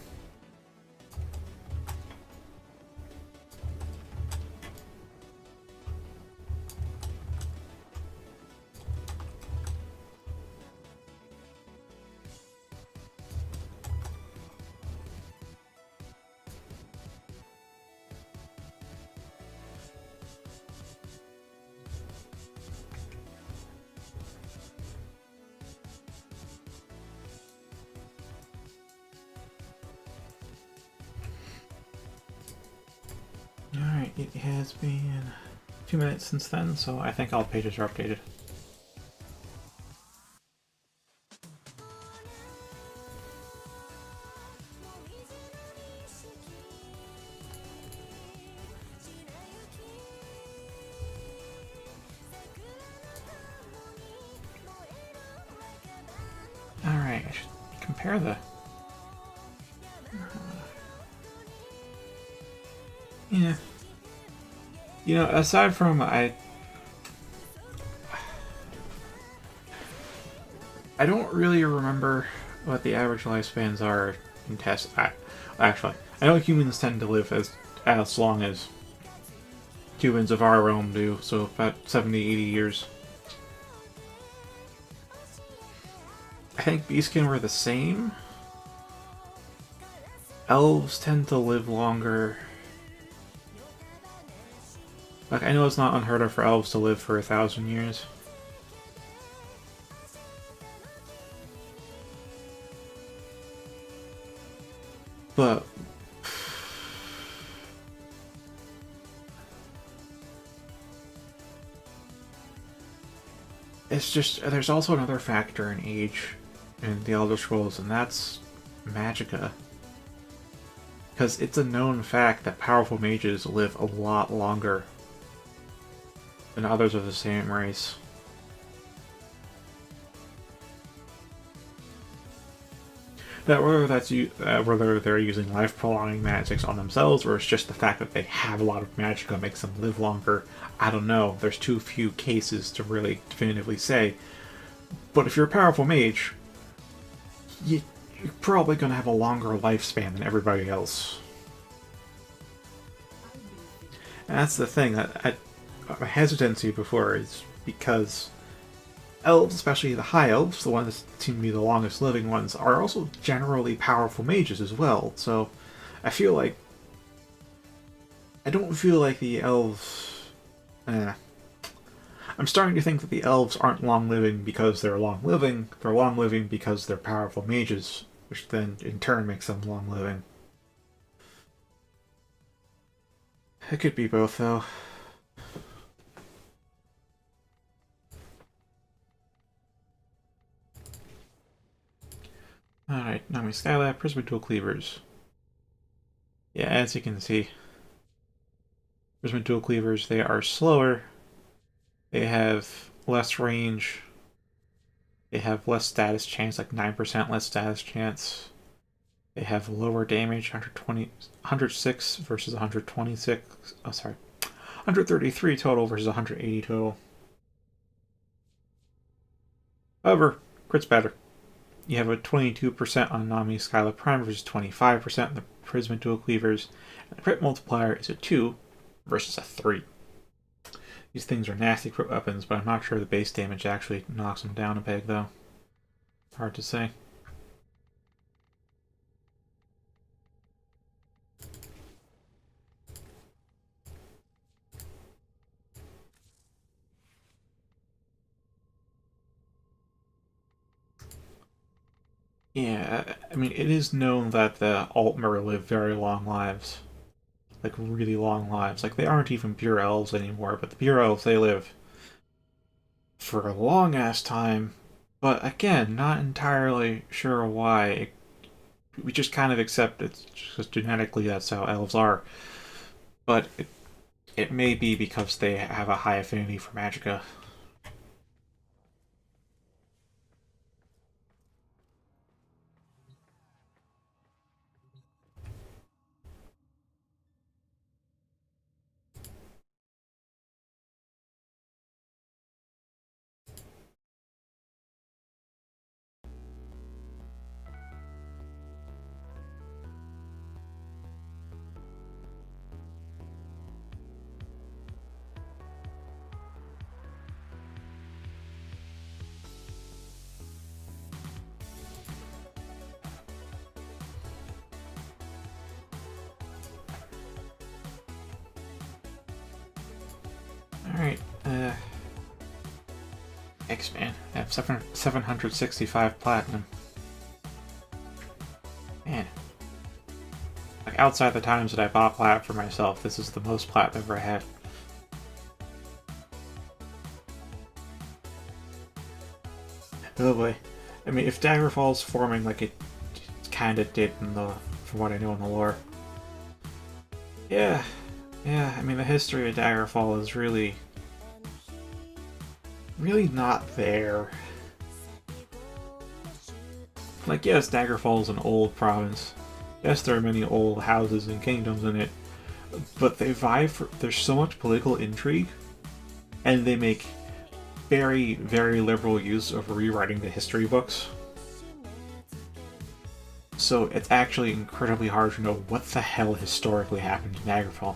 Alright, it has been a few minutes since then, so I think all pages are updated. Alright, I should compare the... Yeah. You know, aside from I don't really remember what the average lifespans are in tests. Actually, I know humans tend to live as long as humans of our realm do, so about 70, 80 years. I think Beastkin were the same. Elves tend to live longer. Like, I know it's not unheard of for elves to live for 1,000 years. But... it's just, there's also another factor in age in the Elder Scrolls, and that's magicka. Because it's a known fact that powerful mages live a lot longer than others of the same race. That whether they're using life-prolonging magics on themselves, or it's just the fact that they have a lot of magicka makes them live longer, I don't know. There's too few cases to really definitively say. But if you're a powerful mage, you're probably going to have a longer lifespan than everybody else. And that's the thing that my hesitancy before is because elves, especially the high elves, the ones that seem to be the longest living ones, are also generally powerful mages as well. So I feel like I don't feel like the elves. I'm starting to think that the elves aren't long living because they're long living. They're long living because they're powerful mages, which then in turn makes them long living. It could be both, though. Alright, Nami Skylab, Prism Dual Cleavers. Yeah, as you can see, Prism Dual Cleavers, they are slower. They have less range. They have less status chance, like 9% less status chance. They have lower damage, 106 versus 126. Oh, sorry. 133 total versus 180 total. However, crit's better. You have a 22% on Nami Skylab Prime versus 25% on the Prism Dual Cleavers. And the crit multiplier is a 2 versus a 3. These things are nasty crit weapons, but I'm not sure the base damage actually knocks them down a peg, though. Hard to say. Yeah, I mean, it is known that the Altmer live very long lives. Like, really long lives. Like, they aren't even pure elves anymore, but the pure elves, they live for a long-ass time. But again, not entirely sure why. We just kind of accept it's just genetically that's how elves are. But it may be because they have a high affinity for magicka. Alright, X-Man. I have 765 platinum. Man. Like, outside the times that I bought plat for myself, this is the most plat I've ever had. Oh boy. I mean, if Daggerfall's forming like it kinda did in the, from what I know in the lore. Yeah, I mean, the history of Daggerfall is really not there. Like, yes, Daggerfall is an old province. Yes, there are many old houses and kingdoms in it, but they vie for, there's so much political intrigue, and they make very, very liberal use of rewriting the history books. So it's actually incredibly hard to know what the hell historically happened in Daggerfall.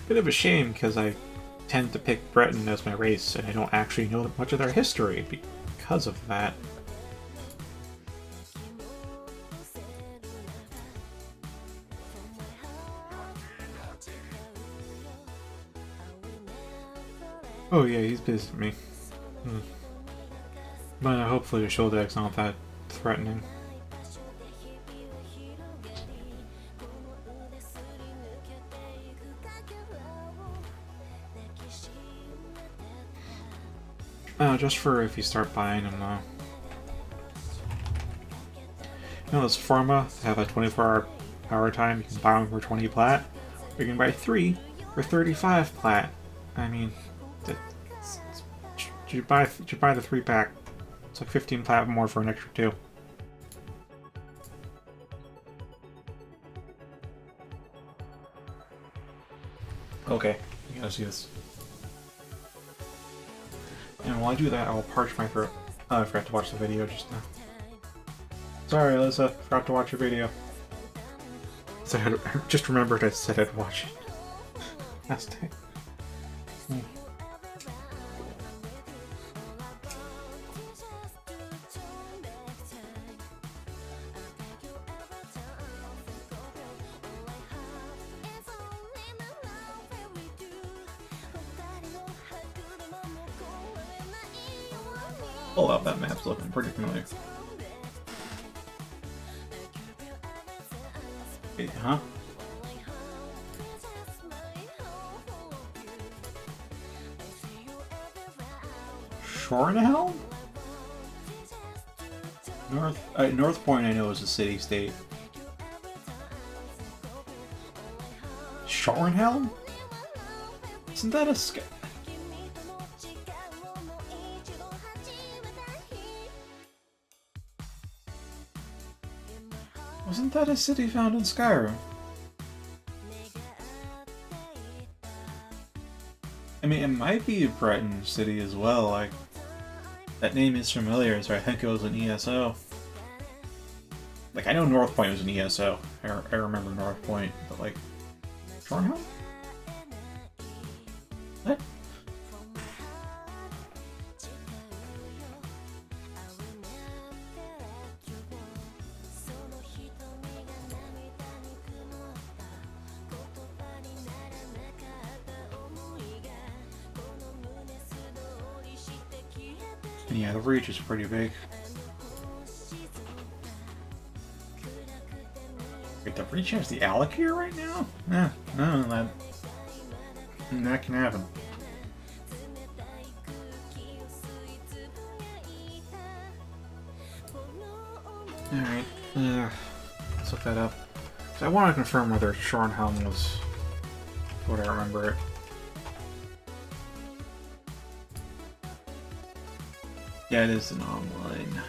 Bit of a shame, because I tend to pick Breton as my race, and I don't actually know much of their history because of that. Oh yeah, he's pissed at me. But hopefully the shoulder deck's not that threatening. Just for if you start buying them, though. You know, those Pharma have a 24-hour power time. You can buy them for 20 plat. Or you can buy 3 for 35 plat. I mean, you buy the 3-pack. It's like 15 plat more for an extra 2. Okay, you gotta see this. And while I do that, I'll parch my throat. Oh, I forgot to watch the video just now. Sorry, Alyssa. Forgot to watch your video. So I just remembered I said I'd watch it last time. Oh, wow, that map's looking pretty familiar. Huh? Shornhelm? North Point I know is a city-state. Shornhelm? Isn't that a sky? Wasn't that a city found in Skyrim? I mean, it might be a Breton city as well, like, that name is familiar, so I think it was an ESO. Like, I know North Point was an ESO. I remember North Point, but like, Shornhelm? What? And yeah, the reach is pretty big. Wait, the reach has the Alec here right now? Yeah, no, that can happen. Alright, let's look that up. So I want to confirm whether Shornhelm was what I remember it. Yeah, it is an online.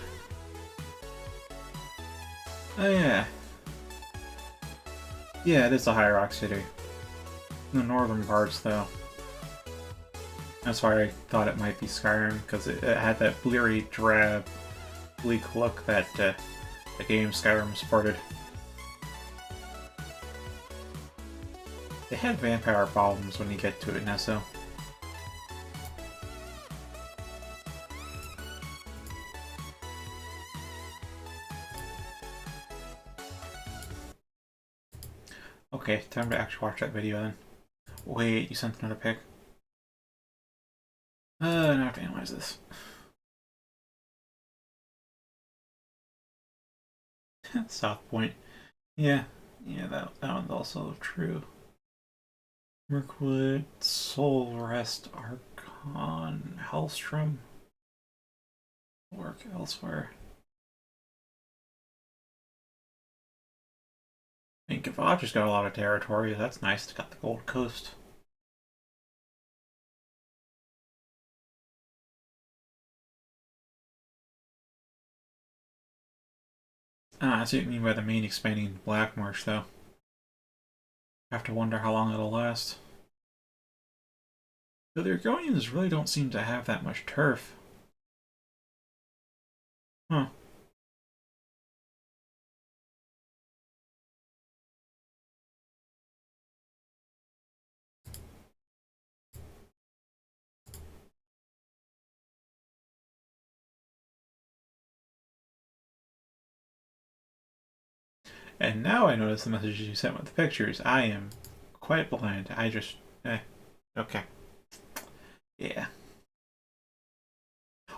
Oh yeah. Yeah, it is a High Rock City. In the northern parts, though. That's why I thought it might be Skyrim, because it had that bleary, drab, bleak look that the game Skyrim sported. They had vampire problems when you get to it in SO. Okay, time to actually watch that video then. Wait, you sent another pic? Now I have to analyze this. South Point. Yeah, that one's also true. Mirkwood, Soul Rest, Archon, Hellstrom. Work elsewhere. I mean, Kavachi's got a lot of territory. That's nice. It's got the Gold Coast. Ah, I see what you mean by the main expanding into Black Marsh, though. I have to wonder how long it'll last. Though the Argonians really don't seem to have that much turf. Huh. And now I notice the messages you sent with the pictures. I am quite blind. I just... okay. Yeah.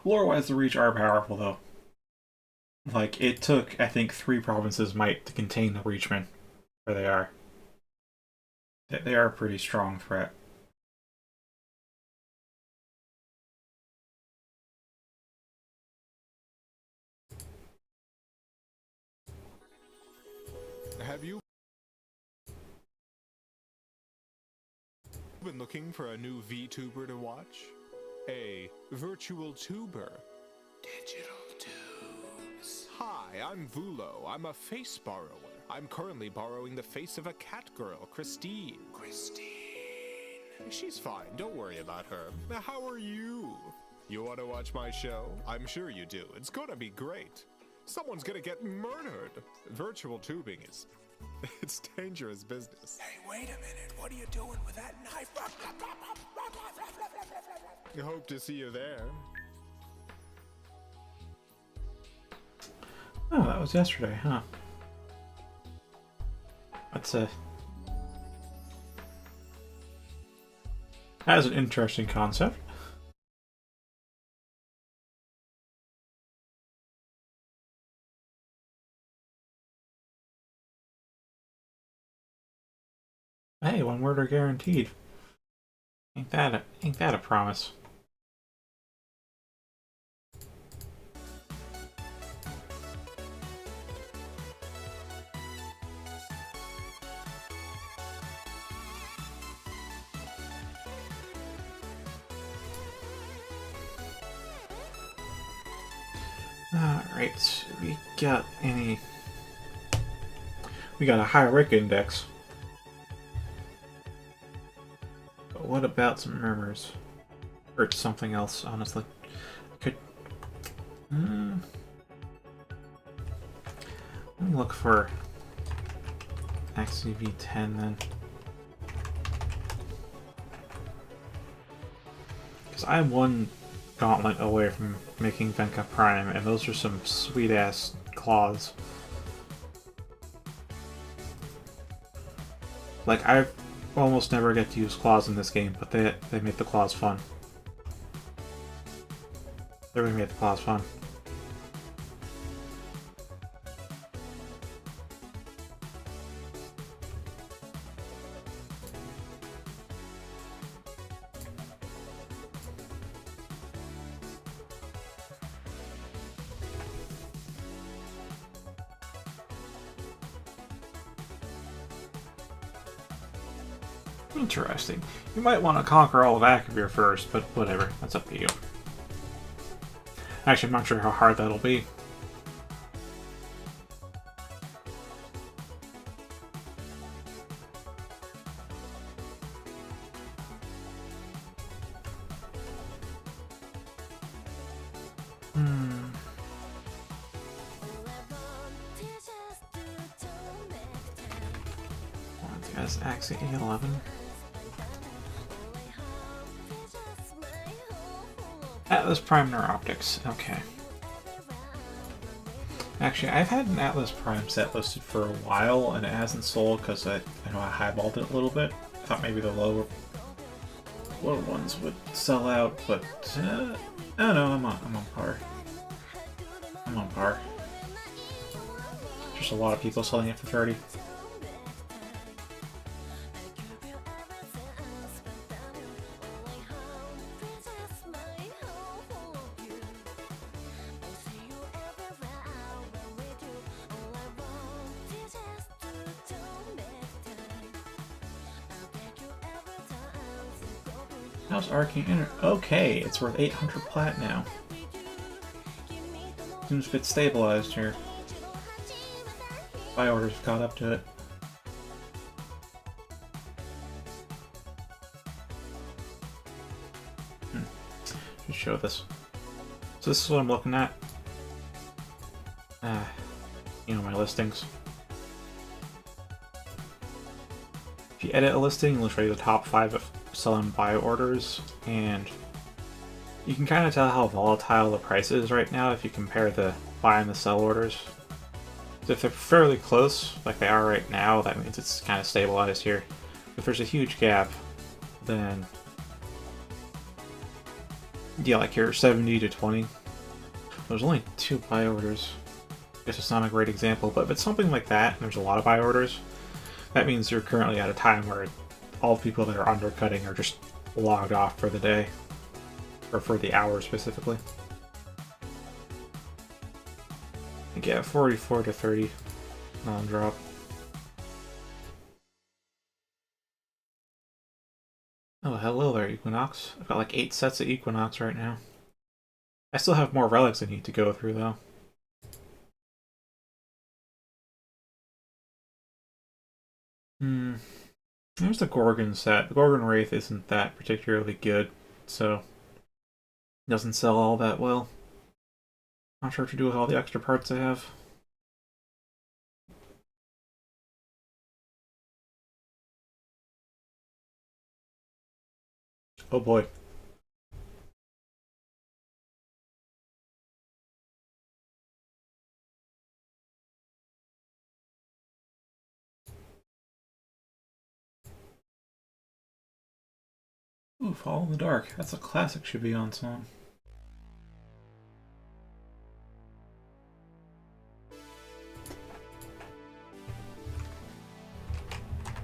Lore-wise, the Reach are powerful, though. Like, it took, I think, 3 provinces' might to contain the Reachmen. Where they are. They are a pretty strong threat. Have you been looking for a new VTuber to watch? A virtual tuber. Digital tubes. Hi, I'm Vulo. I'm a face borrower. I'm currently borrowing the face of a cat girl, Christine. She's fine, don't worry about her. How are you? You want to watch my show? I'm sure you do. It's gonna be great. Someone's gonna get murdered. Virtual tubing is... it's dangerous business. Hey, wait a minute. What are you doing with that knife? I hope to see you there. Oh, that was yesterday, huh? That's that is an interesting concept. order guaranteed. Ain't that a promise? Alright, we got a high rank index. But what about some murmurs? Or something else, honestly. Could... Let me look for XCV10 then. Because I'm one gauntlet away from making Venka Prime, and those are some sweet-ass claws. Like, I almost never get to use claws in this game, but they make the claws fun. They really made the claws fun. Interesting. You might want to conquer all of Akavir first, but whatever. That's up to you. Actually, I'm not sure how hard that'll be. That's Axie A11. Atlas Prime Neuroptics. Okay. Actually, I've had an Atlas Prime set listed for a while, and it hasn't sold because I know I highballed it a little bit. I thought maybe the lower ones would sell out, but I don't know. I'm on par. I'm on par. There's a lot of people selling it for 30. How's Arcane Inner? Okay, it's worth 800 plat now. Seems a bit stabilized here. Buy orders caught up to it. Just show this. So this is what I'm looking at. You know, my listings. If you edit a listing, it'll show you the top 5 of sell and buy orders, and you can kind of tell how volatile the price is right now if you compare the buy and the sell orders. So if they're fairly close, like they are right now, that means it's kind of stabilized here. If there's a huge gap, then yeah, like here 70 to 20. There's only 2 buy orders. I guess it's not a great example, but if it's something like that, and there's a lot of buy orders, that means you're currently at a time where all the people that are undercutting are just logged off for the day. Or for the hour specifically. I get 44 to 30 non-drop. Oh, hello there, Equinox. I've got like 8 sets of Equinox right now. I still have more relics I need to go through, though. There's the Gorgon set. The Gorgon Wraith isn't that particularly good, so it doesn't sell all that well. Not sure what to do with all the extra parts I have. Oh boy. Ooh, Fall in the Dark. That's a classic should be on song.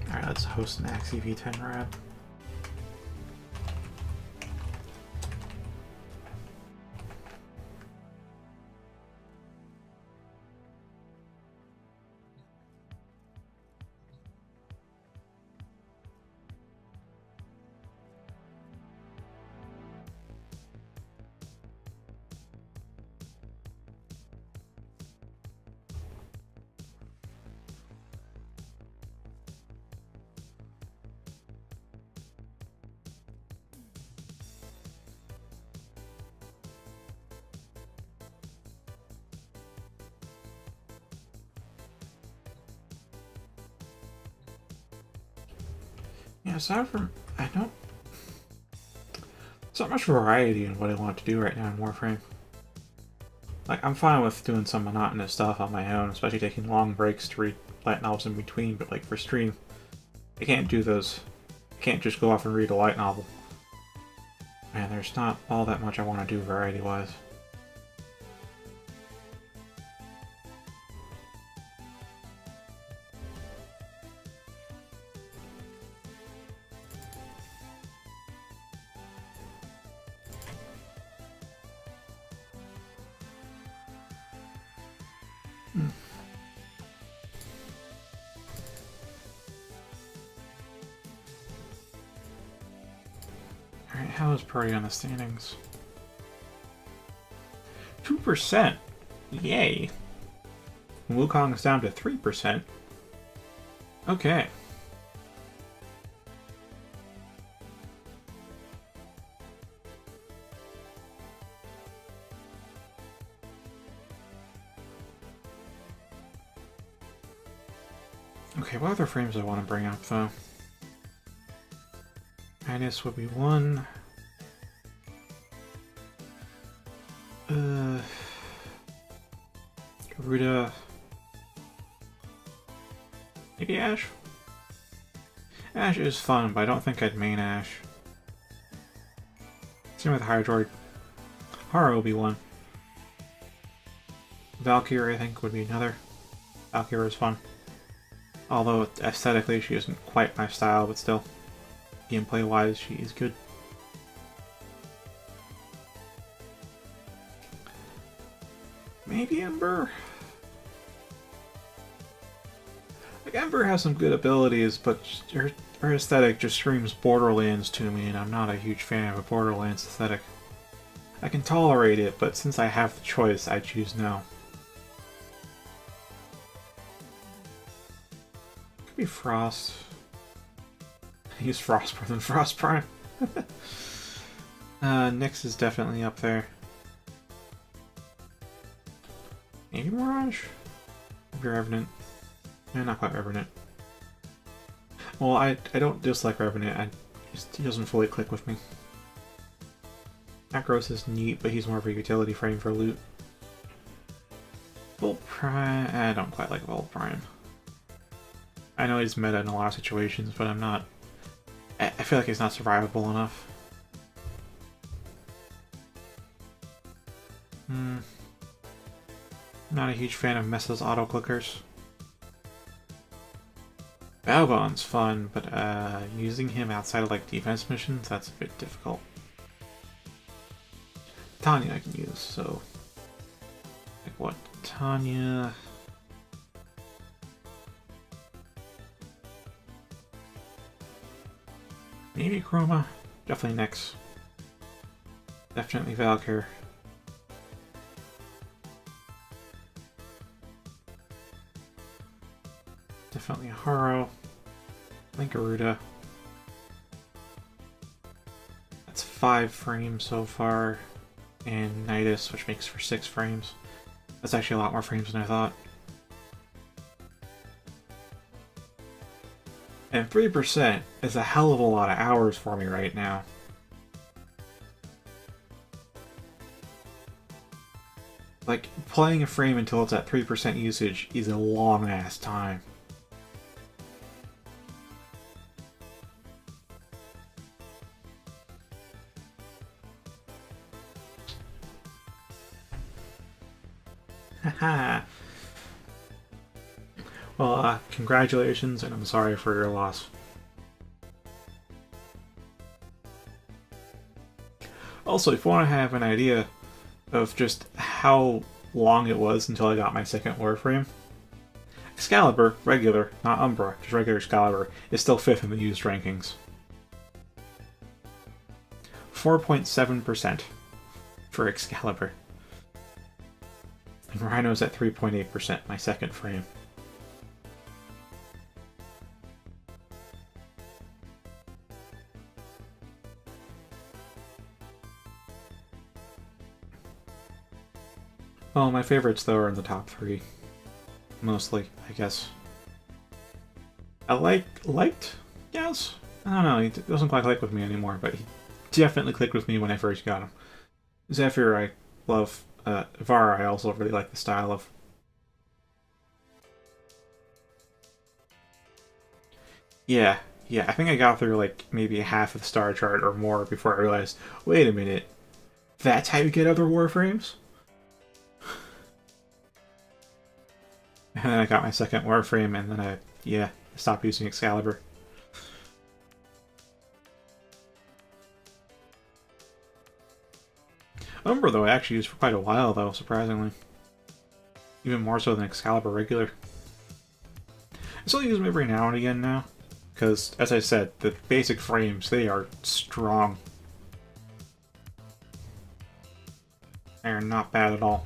Alright, let's host an Axie V10 rad. Yeah, aside from, I don't, there's not much variety in what I want to do right now in Warframe. Like, I'm fine with doing some monotonous stuff on my own, especially taking long breaks to read light novels in between, but like for stream, I can't do those. I can't just go off and read a light novel. Man, there's not all that much I want to do variety-wise. Alright, how is Purdy on the standings? 2%! Yay! Wukong's down to 3%. Okay. Okay, what other frames do I want to bring up, though? Minus would be 1. Garuda. Maybe Ash? Ash is fun, but I don't think I'd main Ash. Same with Hydroid. Hara will be 1. Valkyrie, I think, would be another. Valkyrie is fun. Although aesthetically she isn't quite my style, but still. Gameplay-wise, she is good. Maybe Ember? Like, Ember has some good abilities, but her aesthetic just screams Borderlands to me, and I'm not a huge fan of a Borderlands aesthetic. I can tolerate it, but since I have the choice, I choose no. Could be Frost. Use Frost more than Frost Prime. Nyx is definitely up there. Maybe Mirage? Maybe Revenant. No, not quite Revenant. Well, I don't dislike Revenant, he doesn't fully click with me. Macros is neat, but he's more of a utility frame for loot. Volt Prime... I don't quite like Volt Prime. I know he's meta in a lot of situations, but I'm not... I feel like he's not survivable enough. Not a huge fan of Messa's auto-clickers. Balgon's fun, but using him outside of like defense missions, that's a bit difficult. Tanya I can use, so... Like what? Tanya... Maybe Chroma. Definitely Nyx. Definitely Valkyr. Definitely Haro. Garuda. That's 5 frames so far. And Nidus, which makes for 6 frames. That's actually a lot more frames than I thought. And 3% is a hell of a lot of hours for me right now. Like, playing a frame until it's at 3% usage is a long-ass time. Haha. Well, congratulations, and I'm sorry for your loss. Also, if you want to have an idea of just how long it was until I got my second Warframe, Excalibur, regular, not Umbra, just regular Excalibur, is still 5th in the used rankings. 4.7% for Excalibur. And Rhino's at 3.8%, my second frame. Well, my favorites, though, are in the top 3. Mostly, I guess. I liked? Yes? I don't know, he doesn't quite click with me anymore, but he definitely clicked with me when I first got him. Zephyr, I love. Vara, I also really like the style of. Yeah, I think I got through like maybe half of the star chart or more before I realized, wait a minute, that's how you get other Warframes? And then I got my second Warframe, and then I stopped using Excalibur. Umbra, though, I actually used for quite a while, though, surprisingly. Even more so than Excalibur regular. I still use them every now and again now, because, as I said, the basic frames, they are strong. They are not bad at all.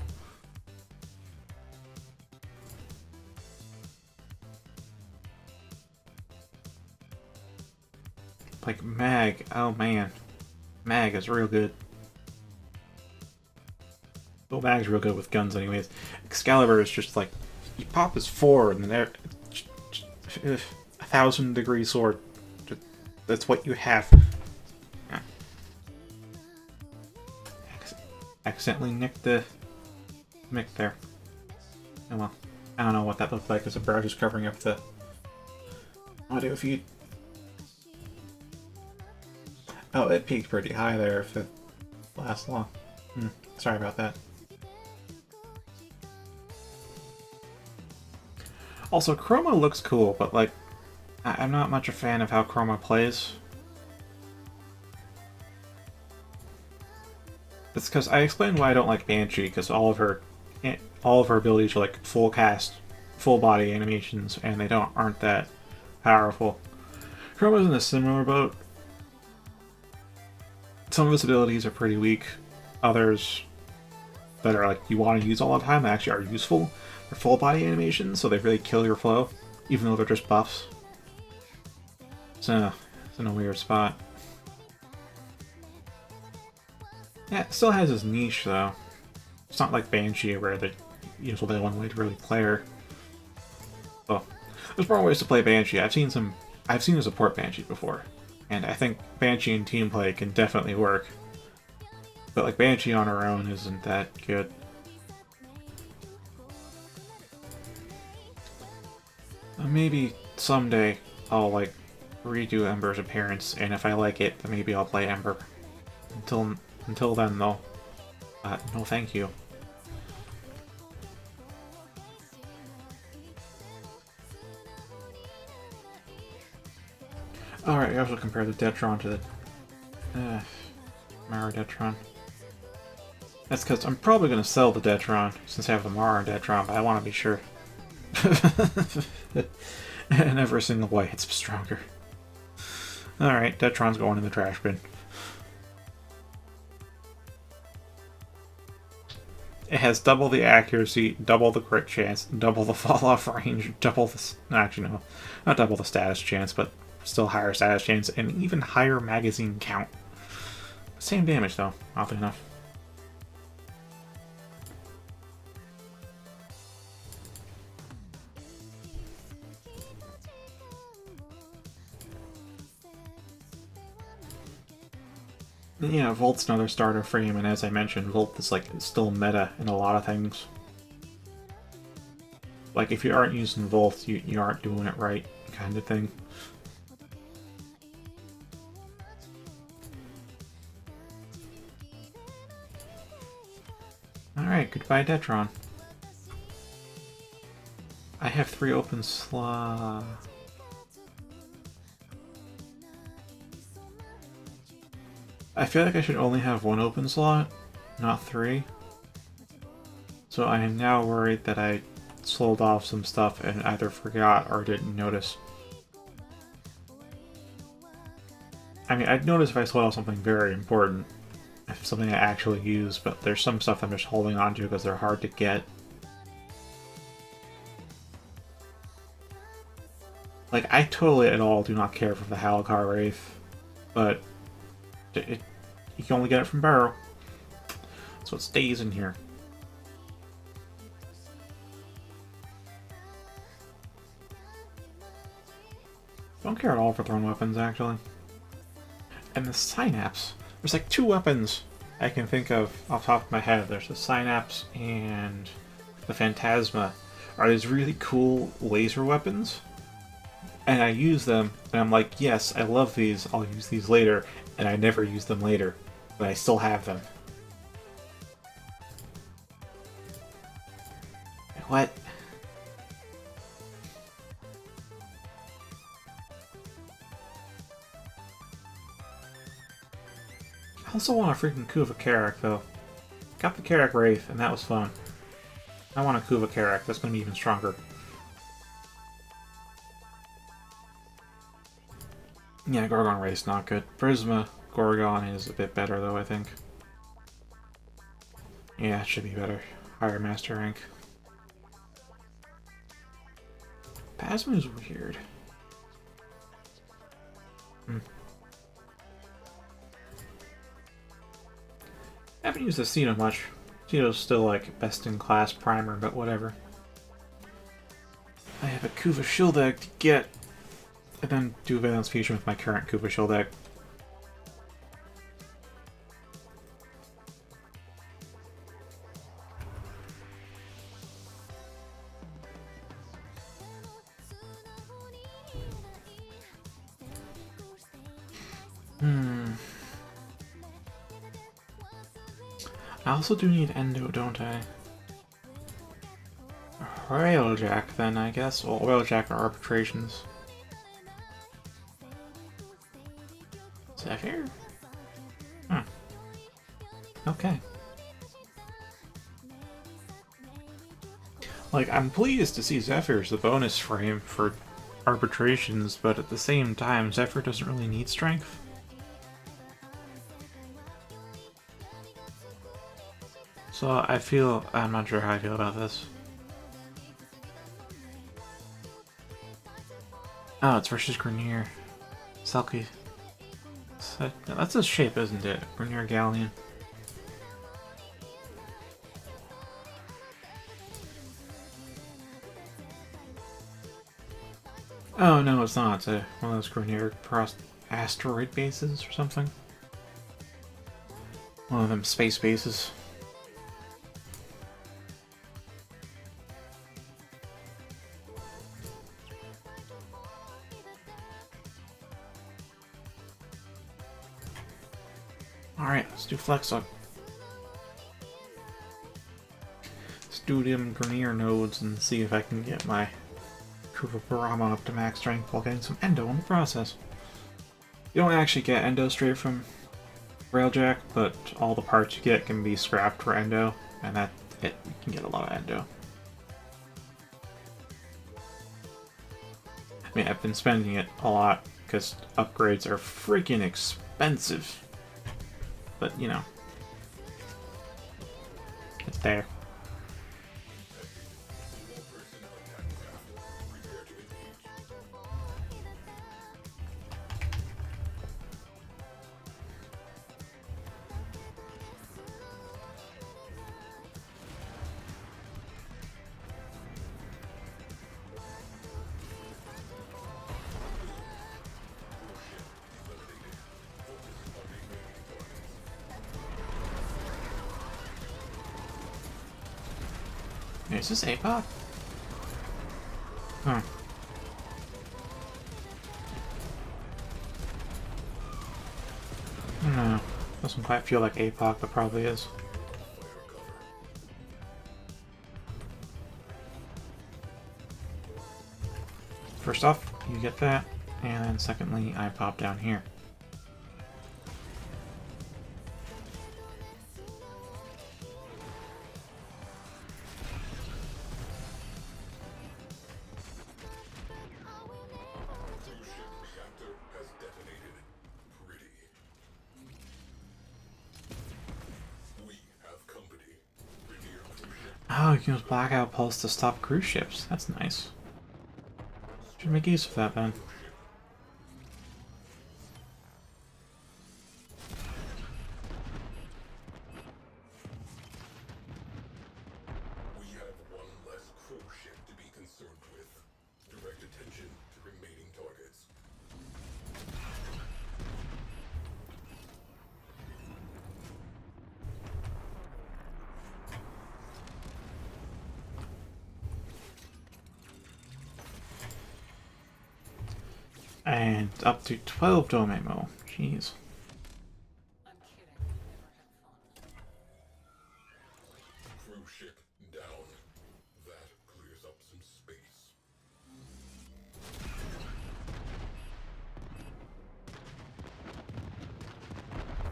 Like Mag, oh man. Mag is real good. Well, Mag's real good with guns anyways. Excalibur is just like, you pop his 4 and then there, 1,000-degree sword. That's what you have. Yeah. Accidentally nicked the mic there. Oh well. I don't know what that looked like as a browser's covering up the audio feed. Oh, it peaked pretty high there if it lasts long. Sorry about that. Also, Chroma looks cool, but like, I'm not much a fan of how Chroma plays. It's because I explained why I don't like Banshee, because all of her abilities are like full cast, full body animations, and they aren't that powerful. Chroma's in a similar boat. Some of his abilities are pretty weak. Others that are like you want to use all the time actually are useful. They're full body animations, so they really kill your flow, even though they're just buffs. So it's in a weird spot. Yeah, it still has his niche though. It's not like Banshee where there's only one way to really play her. Well, there's more ways to play Banshee. I've seen a support Banshee before, and I think Banshee and team play can definitely work. But like Banshee on her own isn't that good. Maybe someday I'll like redo Ember's appearance, and if I like it, then maybe I'll play Ember. Until then, though, no thank you. Alright, I also compare the Detron to the Mara Detron. That's because I'm probably going to sell the Detron, since I have the Mara Detron, but I want to be sure. And every single way it's stronger. Alright, Detron's going in the trash bin. It has double the accuracy, double the crit chance, double the fall-off range, double the... Actually, no. Not double the status chance, but still higher status chance, and even higher magazine count. Same damage, though, oddly enough. Yeah, Volt's another starter frame, and as I mentioned, Volt is like still meta in a lot of things. Like if you aren't using Volt, you aren't doing it right, kind of thing. Alright, goodbye Detron. I have 3 open slots. I feel like I should only have one open slot, not 3. So I am now worried that I sold off some stuff and either forgot or didn't notice. I mean, I'd notice if I sold off something very important, if something I actually use, but there's some stuff I'm just holding on to because they're hard to get. Like, I totally at all do not care for the Halakar Wraith, but you can only get it from Barrow, so it stays in here. Don't care at all for thrown weapons, actually. And the Synapse. There's like 2 weapons I can think of off the top of my head. There's the Synapse and the Phantasma. Are these really cool laser weapons? And I use them, and I'm like, yes, I love these, I'll use these later, and I never use them later. But I still have them. What? I also want a freaking Kuva Carrack, though. Got the Carrack Wraith, and that was fun. I want a Kuva Carrack, that's gonna be even stronger. Yeah, Gorgon Wraith's not good. Prisma Gorgon is a bit better, though, I think. Yeah, it should be better. Higher Master rank. Phasma is weird. I haven't used the Ceno much. Ceno's still like best in class primer, but whatever. I have a Kuva Shield Egg to get, and then do Valence Fusion with my current Kuva Shield Egg. I also do need Endo, don't I? Railjack, then, I guess. Well, Railjack or Arbitrations. Zephyr? Okay. Like, I'm pleased to see Zephyr's the bonus frame for Arbitrations, but at the same time, Zephyr doesn't really need strength. So I'm not sure how I feel about this. Oh, it's versus Grenier. Selkie. So, that's a shape, isn't it? Grenier Galleon. Oh, no, it's not. It's one of those Grenier asteroid bases or something. One of them space bases. Alright, let's do Flex Up. Let's do them Grenier nodes and see if I can get my Kuva Parama up to max strength while getting some Endo in the process. You don't actually get Endo straight from Railjack, but all the parts you get can be scrapped for Endo, and you can get a lot of Endo. I mean, I've been spending it a lot because upgrades are freaking expensive. But, you know, it's there. Is this APOC? Huh. I don't know. Doesn't quite feel like APOC, but probably is. First off, you get that, and then secondly, I pop down here. Oh, you can use Blackout Pulse to stop cruise ships. That's nice. Should make use of that then. We have one less cruise ship to be concerned with. Direct attention to remaining targets. And up to 12 dome ammo. Jeez. I'm kidding. Never had fun. Cruise ship down. That clears up some space.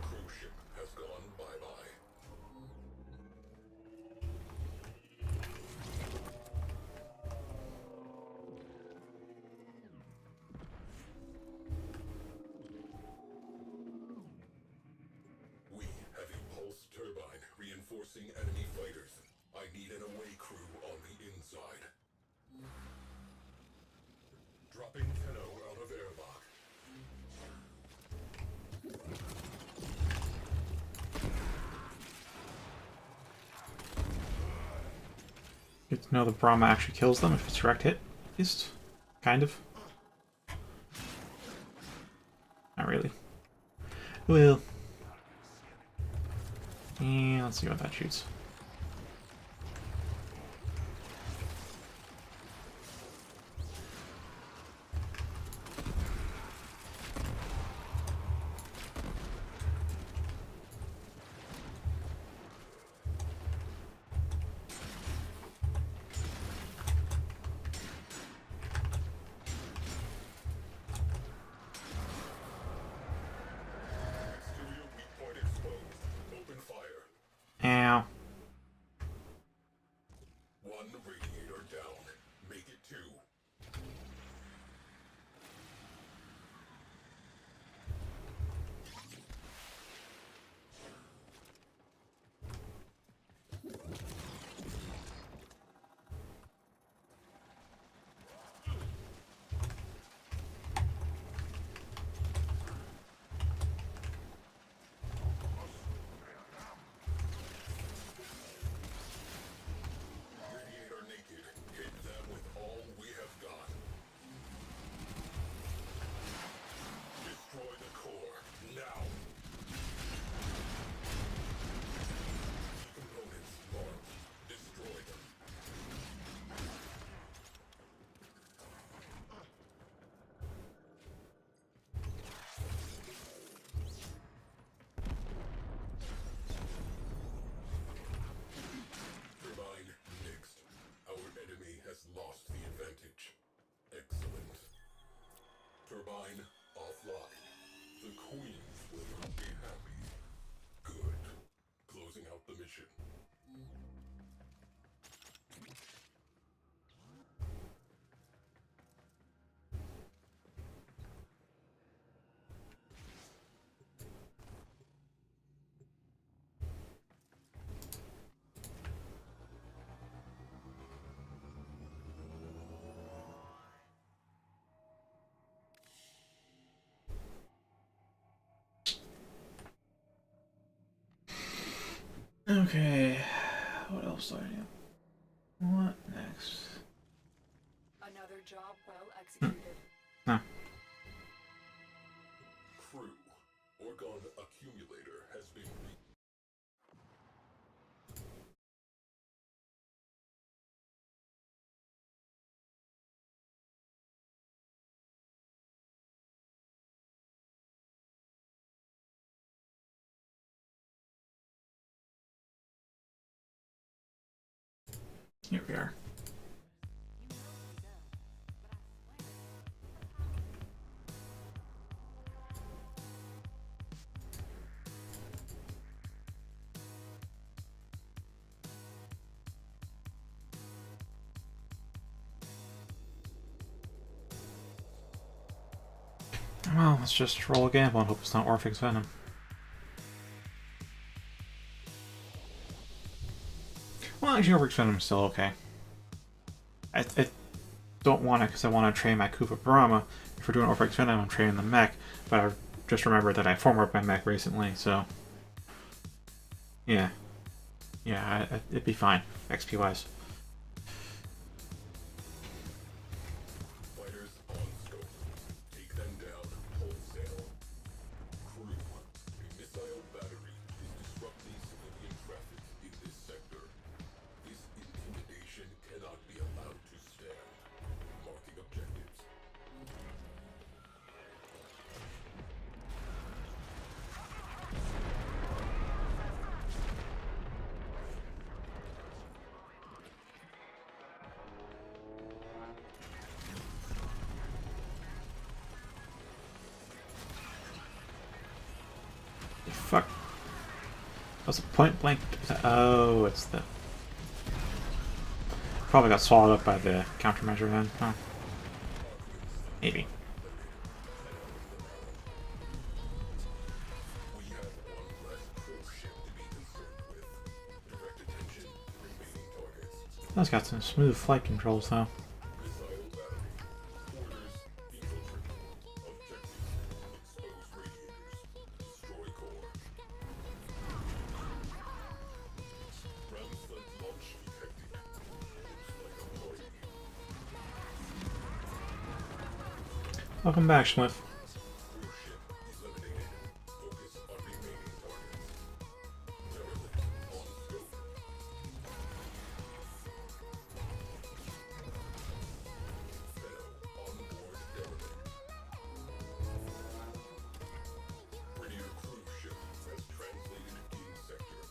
Cruise ship has gone bye-bye. We have a pulse turbine reinforcing enemy fighters. I need an away crew on the inside. Dropping Tenno out of airlock. Good to know the Brahma actually kills them if it's direct hit, at least. Kind of. Not really. Well. Yeah, let's see what that shoots. Exterior weak point exposed. Open fire. Ow. One radiator down. Make it two. Radiator naked. Hit them with all we have got. Destroy the core. Now. Components marked. Destroy them. Turbine next. Our enemy has lost the advantage. Excellent. Turbine offline. The queens will not be happy. Good. Closing out the mission. Okay. What else do I do? What next? Another job well executed. No. Crew. Orgon accumulator has been Here we are. Well, let's just roll a gamble and hope it's not Orphic's Venom. Well, actually, overextend them still okay. I don't want to because I want to train my Koopa Brahma. If we're doing overextend, I'm training the mech, but I just remembered that I form up my mech recently, so yeah, it'd be fine XP wise. Fighters on scope. Take them down wholesale. Crew, a missile battery is disrupting civilian traffic in this sector. This intimidation cannot be allowed to stand. Marking objectives. Fuck. What's the point blank? Oh, it's the. Probably got swallowed up by the countermeasure then. Huh. Maybe. We have one less probe ship to be concerned with. Direct attention to remaining targets. That's got some smooth flight controls though. Missile battery. Orders. Infiltrate. Objective. Expose radiators. Destroy core. Ground sled launch detected. Looks like a party. Welcome back, Schliff. Cruise ship eliminated. Focus on remaining targets. Derelict on scope. Fellow on board derelict. Rainier cruise ship has translated in sector.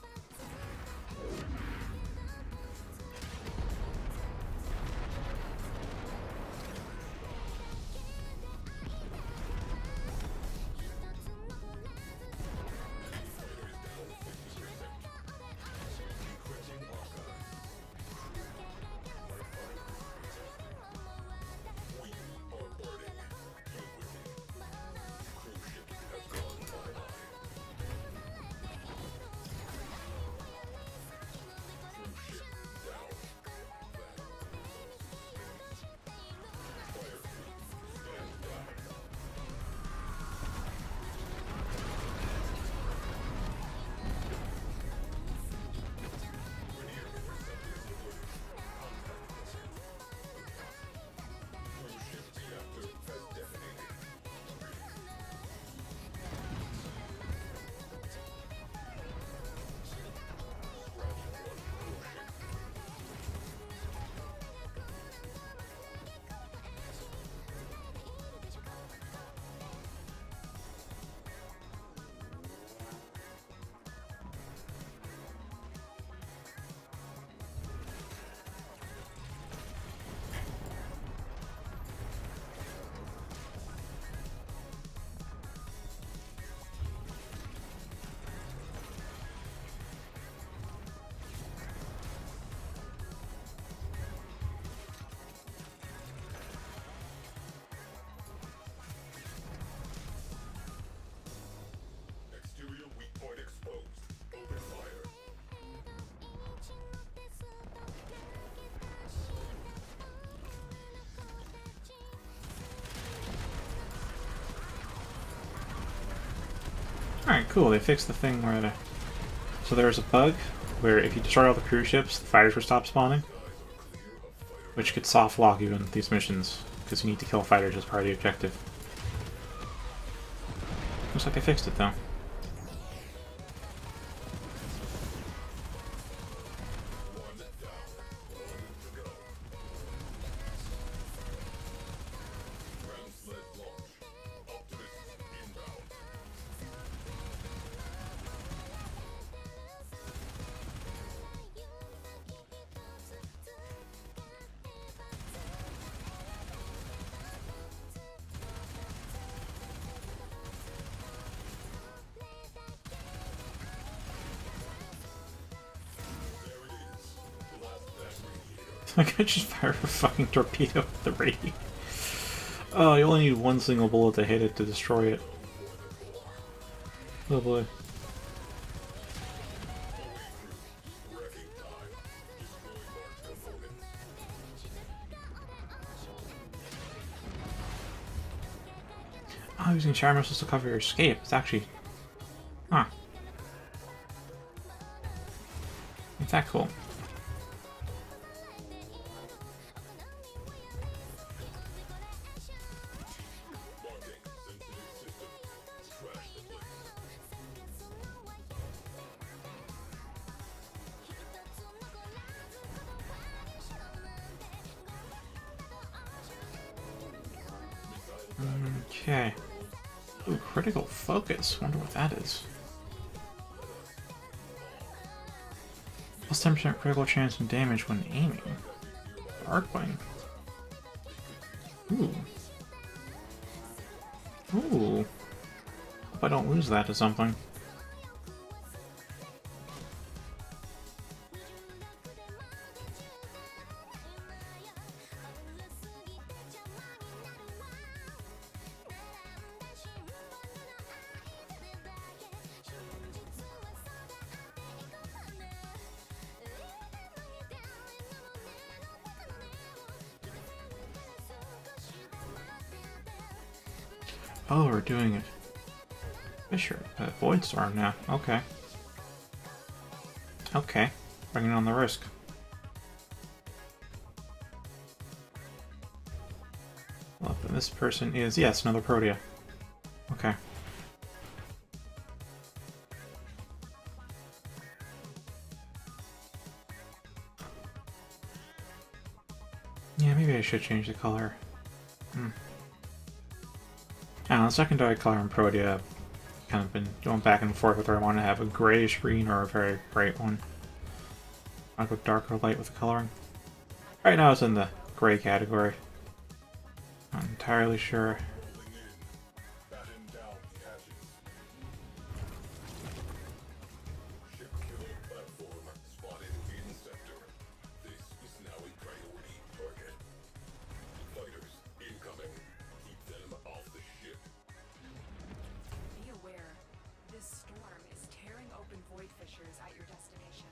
Exterior weak point exposed. Open fire. Alright, cool. They fixed the thing where the... So there's a bug where if you destroy all the cruise ships, the fighters will stop spawning. Which could soft lock you in these missions, because you need to kill fighters as part of the objective. Looks like I fixed it though. One down. One to go. Ground sled launch. Optimus inbound. There it is. Blast that radiator. I could just fire a fucking torpedo at the radiator. Oh, you only need one single bullet to hit it to destroy it. Oh boy. Wrecking time. using shower missiles to cover your escape. It's actually... Huh. Ain't that cool? Marking sensitive systems. Trash the place. Okay. Ooh, critical focus. Wonder what that is. Plus 10% critical chance and damage when aiming. Arcwing. Ooh. Ooh. Hope I don't lose that to something. Oh, we're doing it. Fisher, Void Storm now. Okay. Okay. Bringing on the risk. Well, then this person is... Yes, another Protea. Okay. Yeah, maybe I should change the color. I don't know, the secondary color in Protea, kind of been going back and forth whether I want to have a grayish green or a very bright one. I'll go dark or light with the coloring. Right now it's in the gray category. Not entirely sure. Rolling in. Batten down the hatches. Ship killer platform spotted in sector. This is now a priority target. Fighters incoming. Keep them off the ship. Be aware, this storm is tearing open void fissures at your destination.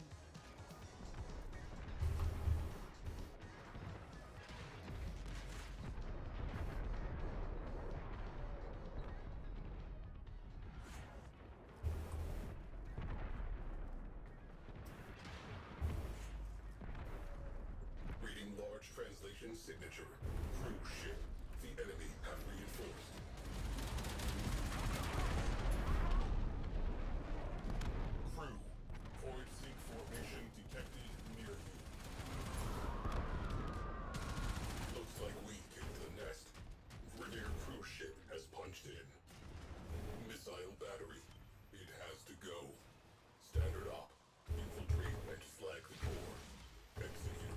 Reading large translation signature. Crew ship. The enemy have reinforced. Crew. Void sink formation detected near you. Looks like we kicked the nest. Vernier cruise ship has punched in. Missile battery. It has to go. Standard op. Infiltrate and flag the core. Execute.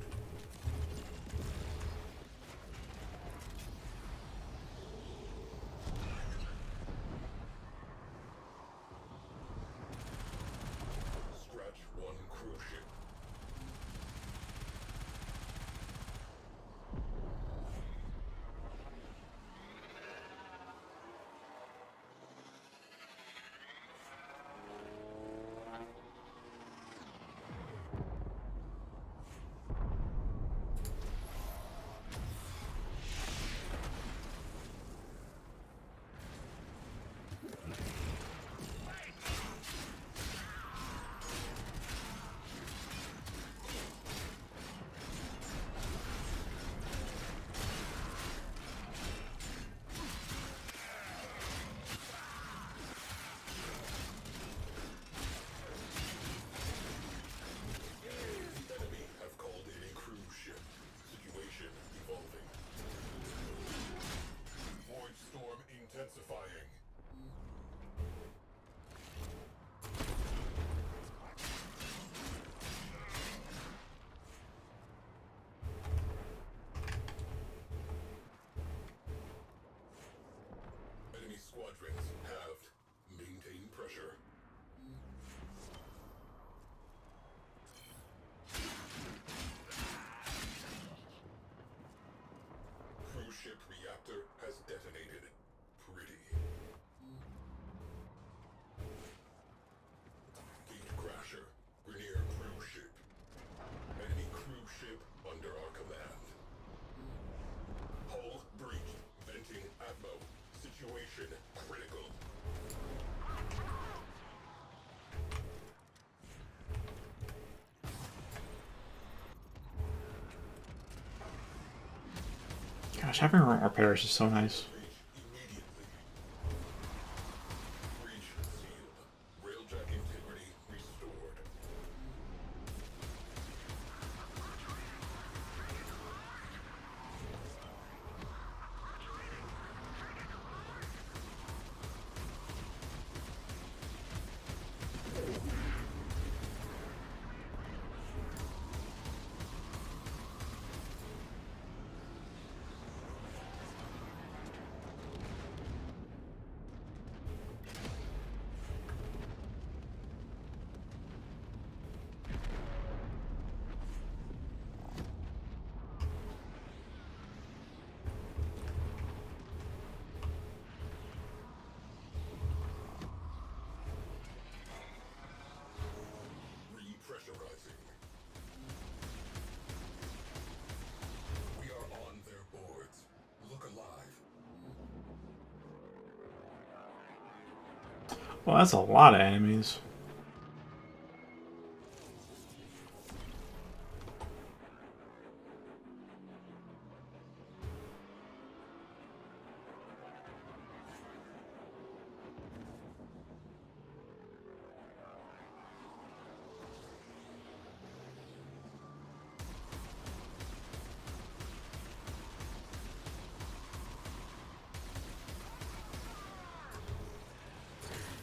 Gosh, having remote repairs is so nice. Immediately. Breach sealed. Railjack integrity restored. Repressurizing. We are on their boards. Look alive. Well, that's a lot of enemies.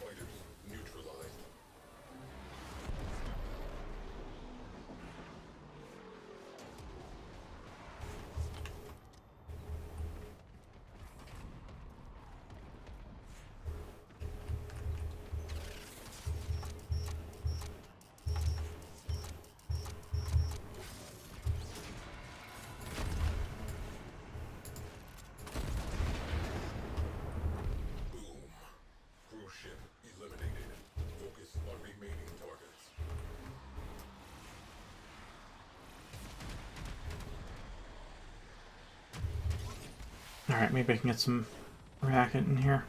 Fighters neutralized. Boom. Cruise ship eliminated. Focus on remaining targets. Alright, maybe I can get some racket in here.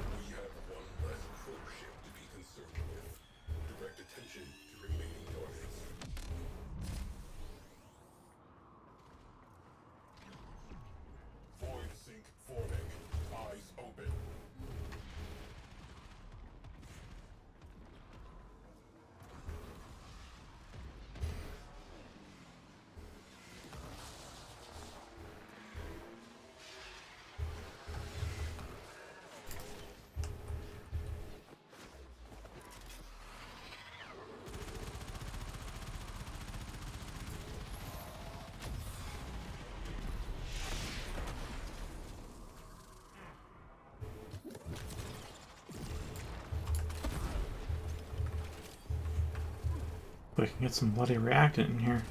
We have one less cruise ship to be concerned with. Direct attention to remaining targets. Void sink forming. Eyes open. But I can get some bloody reactant in here.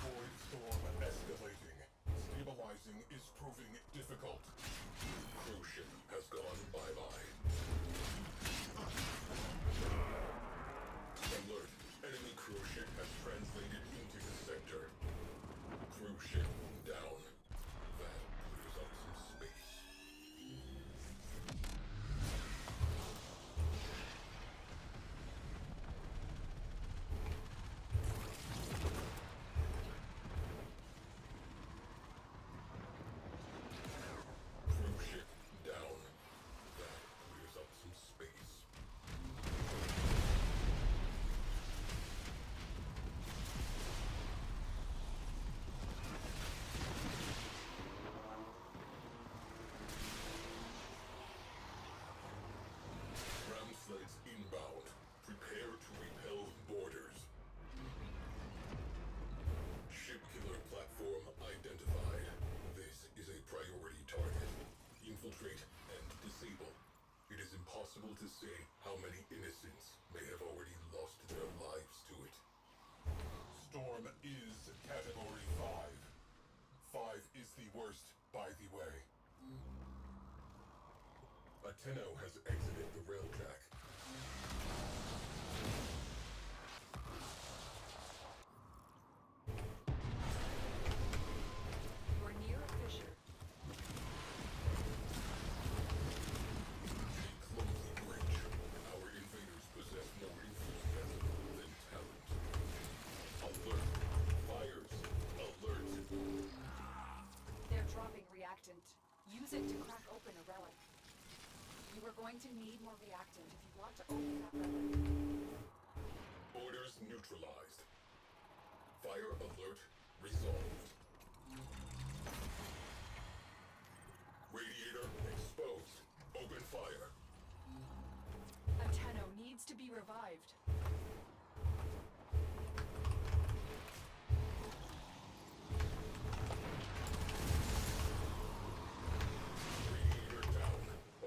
Void storm escalating. Stabilizing is proving difficult. Cruise ship has gone bye-bye. impossible to say how many innocents may have already lost their lives to it. Storm is Category 5. 5 is the worst, by the way. A Tenno has exited the rail track. You're near a fissure. A clumsy bridge. Our invaders possess more enthusiasm than talent. Alert. Fires. Alert. They're dropping reactant. Use it to crack open a relic. You are going to need more reactant if you want to open that relic. Orders neutralized. Fire alert resolved. Radiator exposed. Open fire. A Tenno needs to be revived. Radiator down.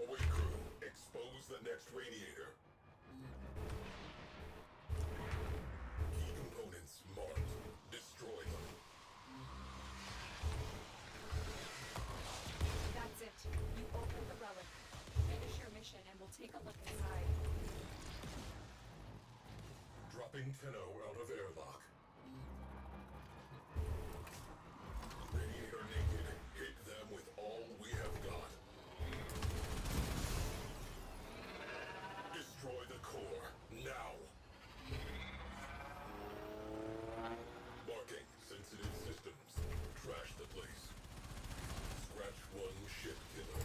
Away crew. Expose the next radiator. Key components marked. Destroy them. That's it. You open the relic. Finish your mission and we'll take a look inside. Dropping Tenno out of airlock. Radiator naked. Hit them with all we have got. Destroy the core. Now. Marking sensitive systems. Trash the place. Scratch one ship killer.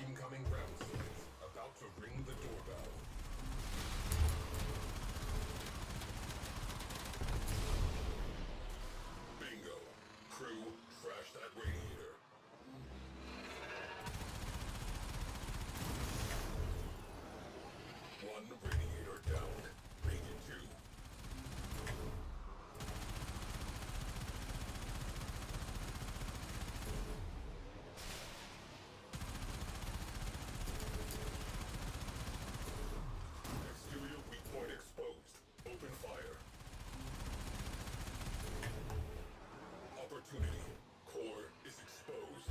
Incoming ground slaves. About to ring the doorbell. Bingo. Crew, trash that radiator. One radiator down. Make it 2. Exterior weak point exposed. Open fire. Opportunity. Core is exposed.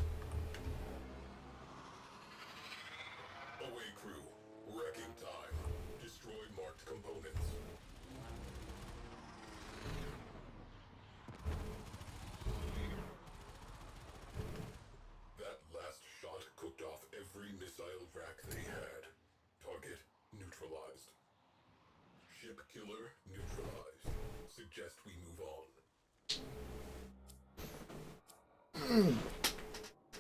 Away crew. Wrecking time. Destroy marked components. That last shot cooked off every missile rack they had. Target neutralized. Ship killer neutralized. Suggest we move on.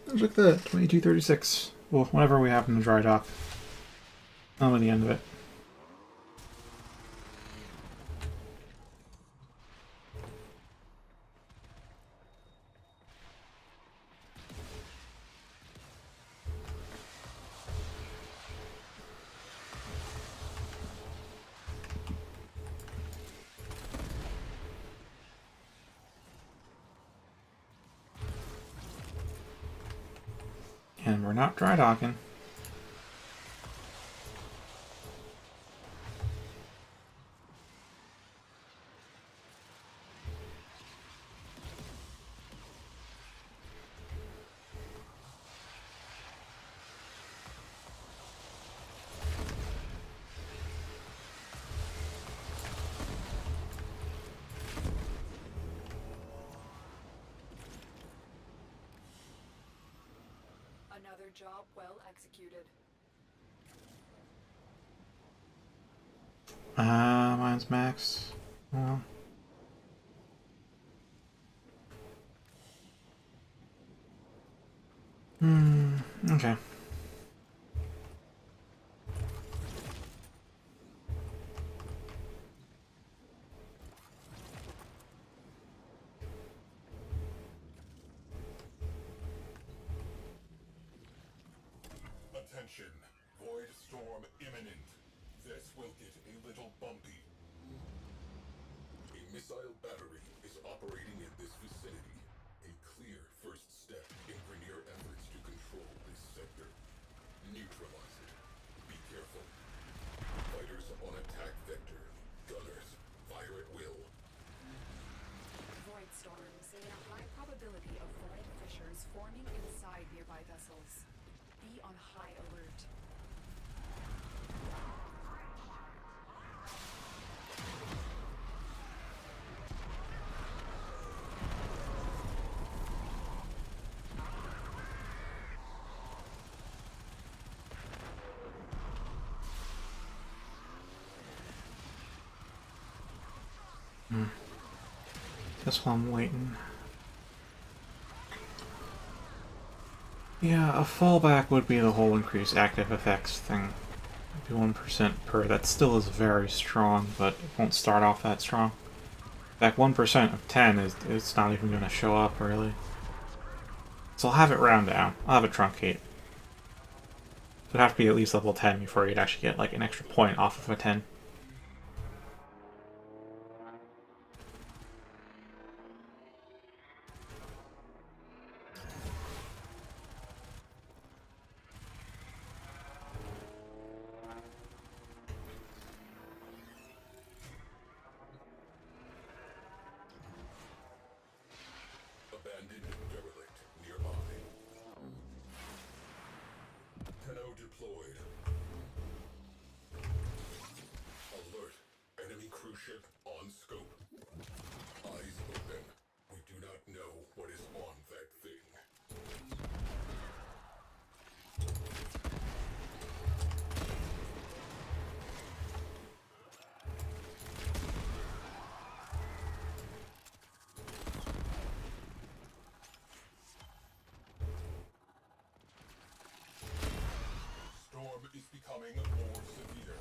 Look at that, 2236. Well, whenever we happen to dry dock. I'm at the end of it. And we're not dry docking. Another job well executed. Mine's max. Well. Okay. Attention. Void storm imminent. This will get a little bumpy. A missile battery is operating in this vicinity. A clear first step in Grenier efforts to control this sector. Neutralize it. Be careful. Fighters on attack vector. Gunners, fire at will. Void storms mean a high probability of void fissures forming inside nearby vessels. Be on high alert. Guess while I'm waiting. Yeah, a fallback would be the whole increased active effects thing. Maybe 1% per. That still is very strong, but it won't start off that strong. That 1% of 10 is it's not even going to show up, really. So I'll have it round down. I'll have it truncate. It would have to be at least level 10 before you'd actually get like an extra point off of a 10. Abandoned derelict nearby. Tenno deployed. Alert. Enemy cruise ship on scope. Eyes open. We do not know what is on that thing. Storm is becoming more severe.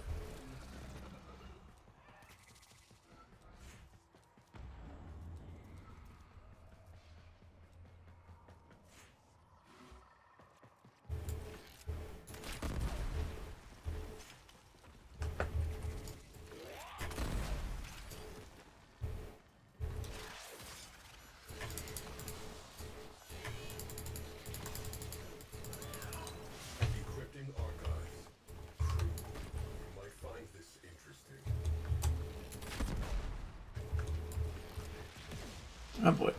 Decrypting archives. Crew, you might find this interesting. Oh boy.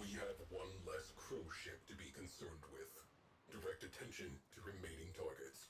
We have one less cruise ship to be concerned with. Direct attention to remaining targets.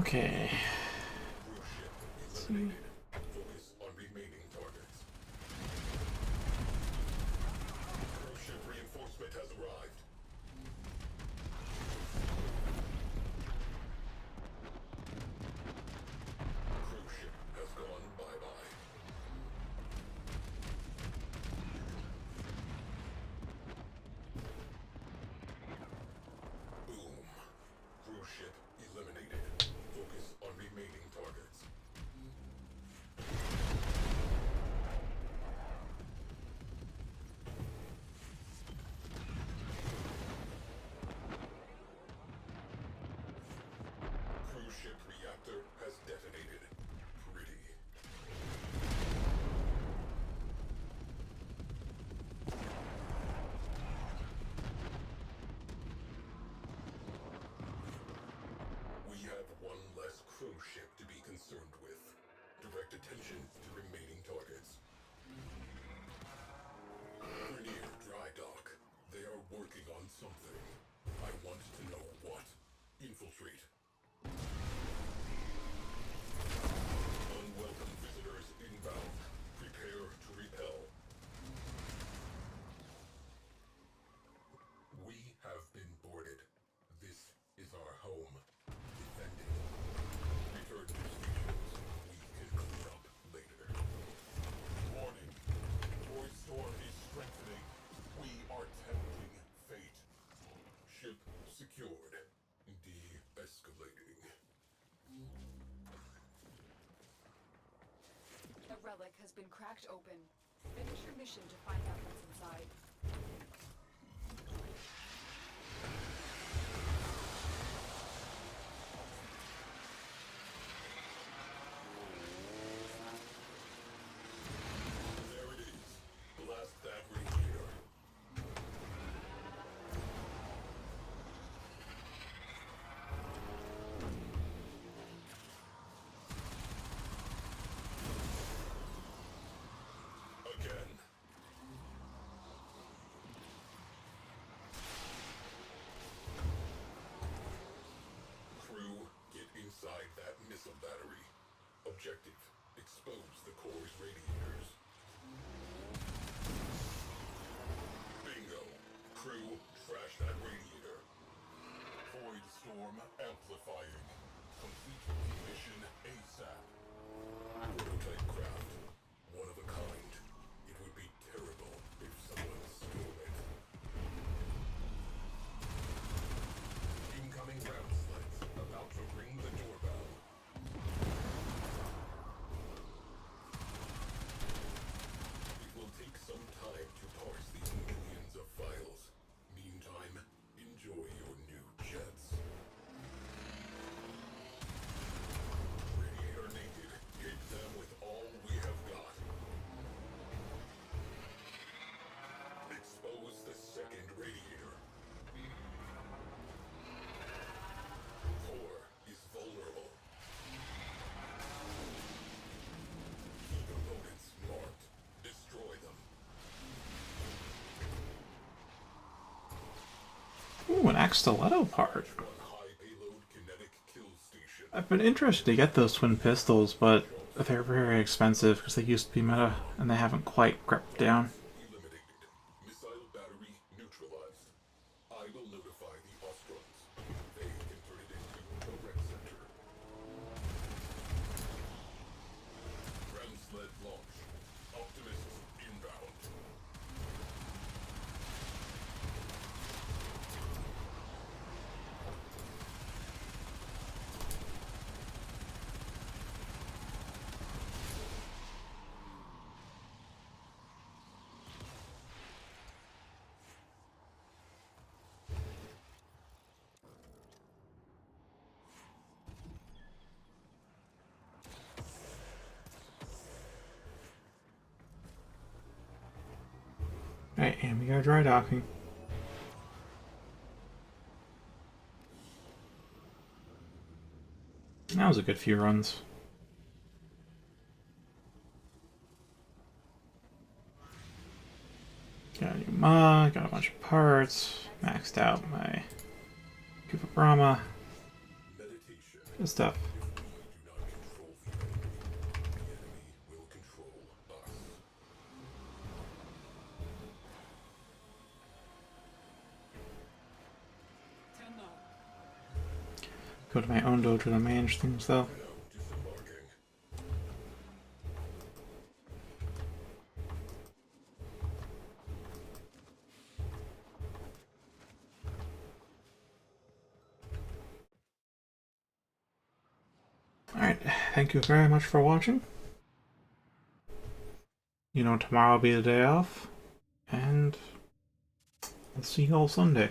Okay. Cruise ship eliminated. Focus on remaining targets. Cruise ship reinforcement has arrived. Cruise ship has gone bye-bye. Boom. Cruise ship eliminated. Focus on remaining targets. Cruise ship reactor has detonated. Pretty. We have one less cruise ship to be concerned with. Direct attention to remaining targets. Vernier dry dock. They are working on something. I want to know what. Infiltrate. Unwelcome visitors inbound. Prepare to repel. We have been boarded. This is our home. Defend it. Return to stations. We can clear up later. Warning. Void storm is strengthening. We are tempting fate. Ship secured. De-escalating. The relic has been cracked open. Finish your mission to find out what's inside. There it is. Blast that radiator. Again. Crew, get inside that missile battery. Objective, expose the core's radiators. Bingo. Crew, trash that radiator. Void storm amplifying. Complete the mission ASAP. Prototype craft. One of a kind. It would be terrible if someone stole it. Incoming ground sleds. About to ring the doorbell. It will take some time to parse these millions of files. Meantime, enjoy your new jets. Radiator naked. Hit them with all we have got. Expose the second radiator. Core is vulnerable. Key components marked. Destroy them. Ooh, an axe stiletto part. One high payload kinetic kill station. I've been interested to get those twin pistols, but they're very expensive because they used to be meta and they haven't quite crept down. Eliminated. Missile battery neutralized. I will notify the Ostrons. They can turn it into a rec center. Ground sled launch. Optimists inbound. Alright, and we got dry docking. That was a good few runs. Got a new mod, got a bunch of parts, maxed out my Koopa Brahma. Meditation. Good stuff. If Go to my own dojo to manage things, though. Now disembarking. Alright, thank you very much for watching. Tomorrow will be the day off, and I'll see you all Sunday.